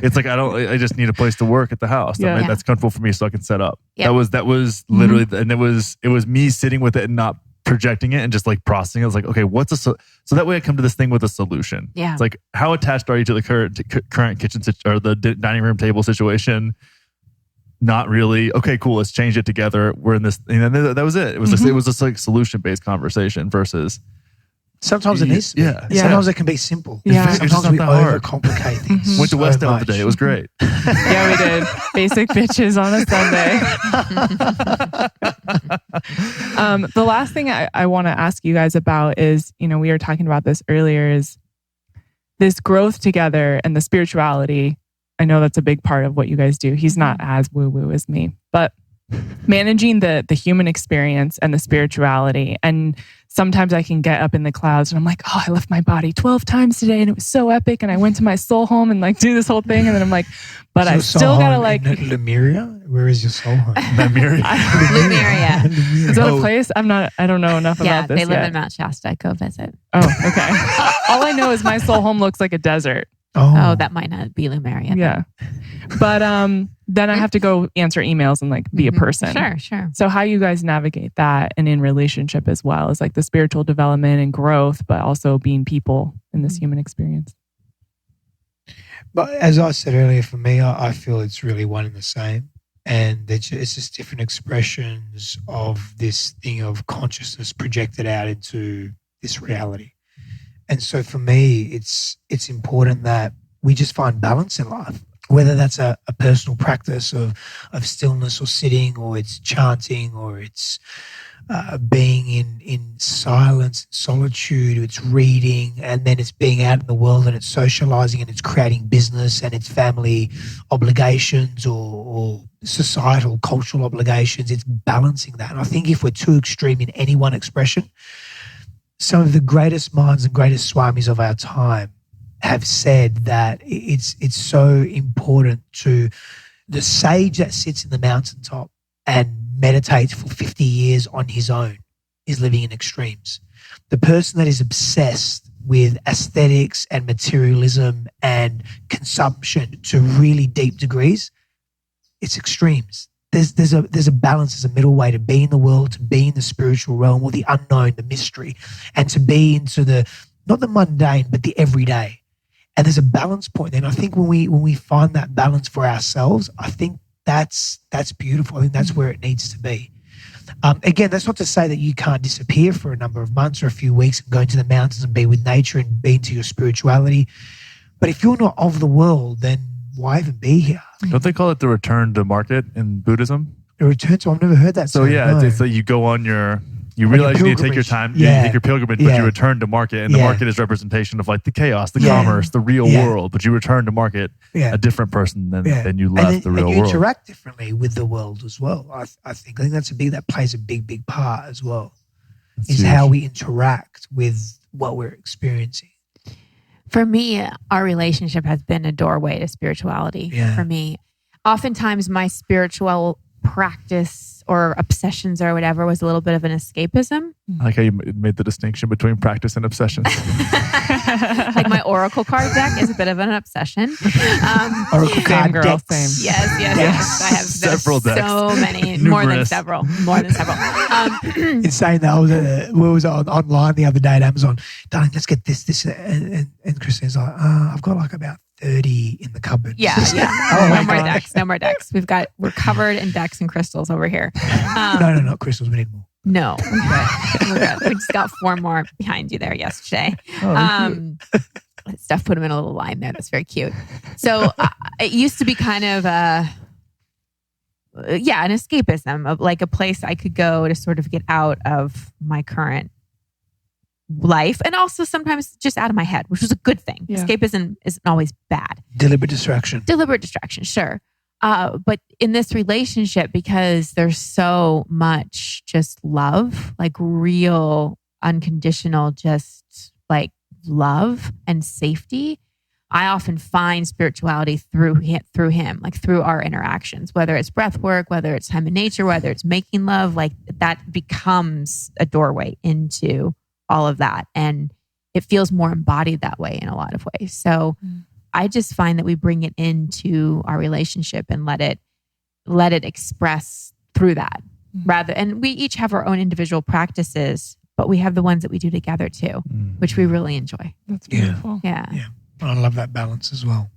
It's like, I just need a place to work at the house. Yeah. That's comfortable for me so I can set up. Yeah. That was literally, and it was me sitting with it and not projecting it and just like processing it. I was like, okay, so that way I come to this thing with a solution. Yeah. It's like, how attached are you to the current kitchen or the dining room table situation? Not really. Okay, cool. Let's change it together. We're in this. And that was it. It was it was just like solution based conversation versus. Sometimes it needs to be. Yeah. Sometimes it can be simple. Yeah. It's just Sometimes we not that hard. overcomplicate things. Went to so West Elm much. today. It was great. Yeah, we did. Basic bitches on a Sunday. The last thing I want to ask you guys about is, we were talking about this earlier, is this growth together and the spirituality. I know that's a big part of what you guys do. He's not as woo-woo as me, but managing the human experience and the spirituality. And sometimes I can get up in the clouds and I'm like, oh, I left my body 12 times today and it was so epic. And I went to my soul home and like do this whole thing. And then I'm like, but I still gotta like... Lemuria? Where is your soul home? Lemuria. Lumeria. Is that a place? I don't know enough Yeah, about this they live yet. in Mount Shasta. Go visit. Oh, okay. All I know is my soul home looks like a desert. Oh, that might not be Lumeria. Yeah. But then I have to go answer emails and like be a person. Sure. So how you guys navigate that and in relationship as well is like the spiritual development and growth, but also being people in this human experience. But as I said earlier, for me, I feel it's really one and the same. And it's just different expressions of this thing of consciousness projected out into this reality. And so for me, it's important that we just find balance in life, whether that's a personal practice of stillness or sitting, or it's chanting, or it's being in silence, solitude, it's reading, and then it's being out in the world and it's socializing and it's creating business and it's family obligations or societal, cultural obligations. It's balancing that. And I think if we're too extreme in any one expression, some of the greatest minds and greatest swamis of our time have said that it's so important to the sage that sits in the mountaintop and meditates for 50 years on his own is living in extremes. The person that is obsessed with aesthetics and materialism and consumption to really deep degrees, it's extremes. There's a balance, there's a middle way to be in the world, to be in the spiritual realm or the unknown, the mystery, and to be into not the mundane, but the everyday. And there's a balance point there. And I think when we find that balance for ourselves, I think that's beautiful. I think that's where it needs to be. Again, that's not to say that you can't disappear for a number of months or a few weeks and go into the mountains and be with nature and be into your spirituality. But if you're not of the world, then why even be here? Don't they call it the return to market in Buddhism? The return to, I've never heard that. So yeah, it's like you go on you realize you need to take your time, you take your pilgrimage, but you return to market, and the market is representation of like the chaos, the commerce, the real world. But you return to market a different person than you left the real and you world. interact differently with the world as well. I think that plays a big part as well. That's is huge. how we interact with what we're experiencing. For me, our relationship has been a doorway to spirituality. Yeah. For me, oftentimes my spiritual practice or obsessions or whatever was a little bit of an escapism. I like how you made the distinction between practice and obsession. Like my oracle card deck is a bit of an obsession. Oracle card girl, decks. same. Yes. I have Several decks. so many, Numerous. more than several. In saying that, I was online the other day at Amazon. Darling, let's get this, and Christine's like, I've got like about 30 in the cupboard. Yeah. Oh my God. No more decks. We're covered in decks and crystals over here. No, not crystals. We need more. No, we're good. We just got 4 more behind you there yesterday. Steph put them in a little line there. That's very cute. So it used to be kind of an escapism of like a place I could go to sort of get out of my current life, and also sometimes just out of my head, which was a good thing. Yeah. Escapism isn't always bad. Deliberate distraction. Sure. But in this relationship, because there's so much just love, like real, unconditional, just like love and safety, I often find spirituality through him, like through our interactions, whether it's breath work, whether it's time in nature, whether it's making love, like that becomes a doorway into all of that. And it feels more embodied that way in a lot of ways. So I just find that we bring it into our relationship and let it express through that and we each have our own individual practices, but we have the ones that we do together too, which we really enjoy. That's beautiful. Yeah. I love that balance as well.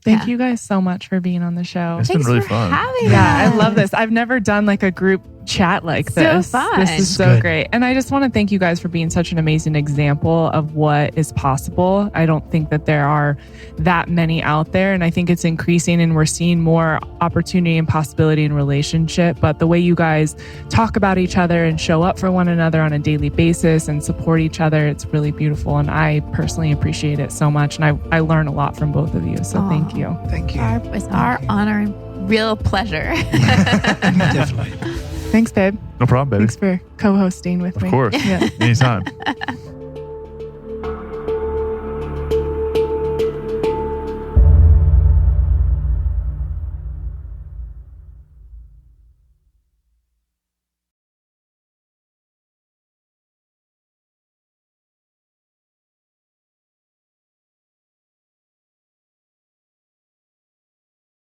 Thank you guys so much for being on the show. It's been really fun. Yeah, I love this. I've never done like a group chat like this. So fun. This is so great. And I just want to thank you guys for being such an amazing example of what is possible. I don't think that there are that many out there. And I think it's increasing and we're seeing more opportunity and possibility in relationship. But the way you guys talk about each other and show up for one another on a daily basis and support each other, it's really beautiful. And I personally appreciate it so much. And I learn a lot from both of you. So thank you. Thank you. It's our honor and real pleasure. Definitely. Thanks, babe. No problem, baby. Thanks for co-hosting with me. Of course. Yeah. Anytime.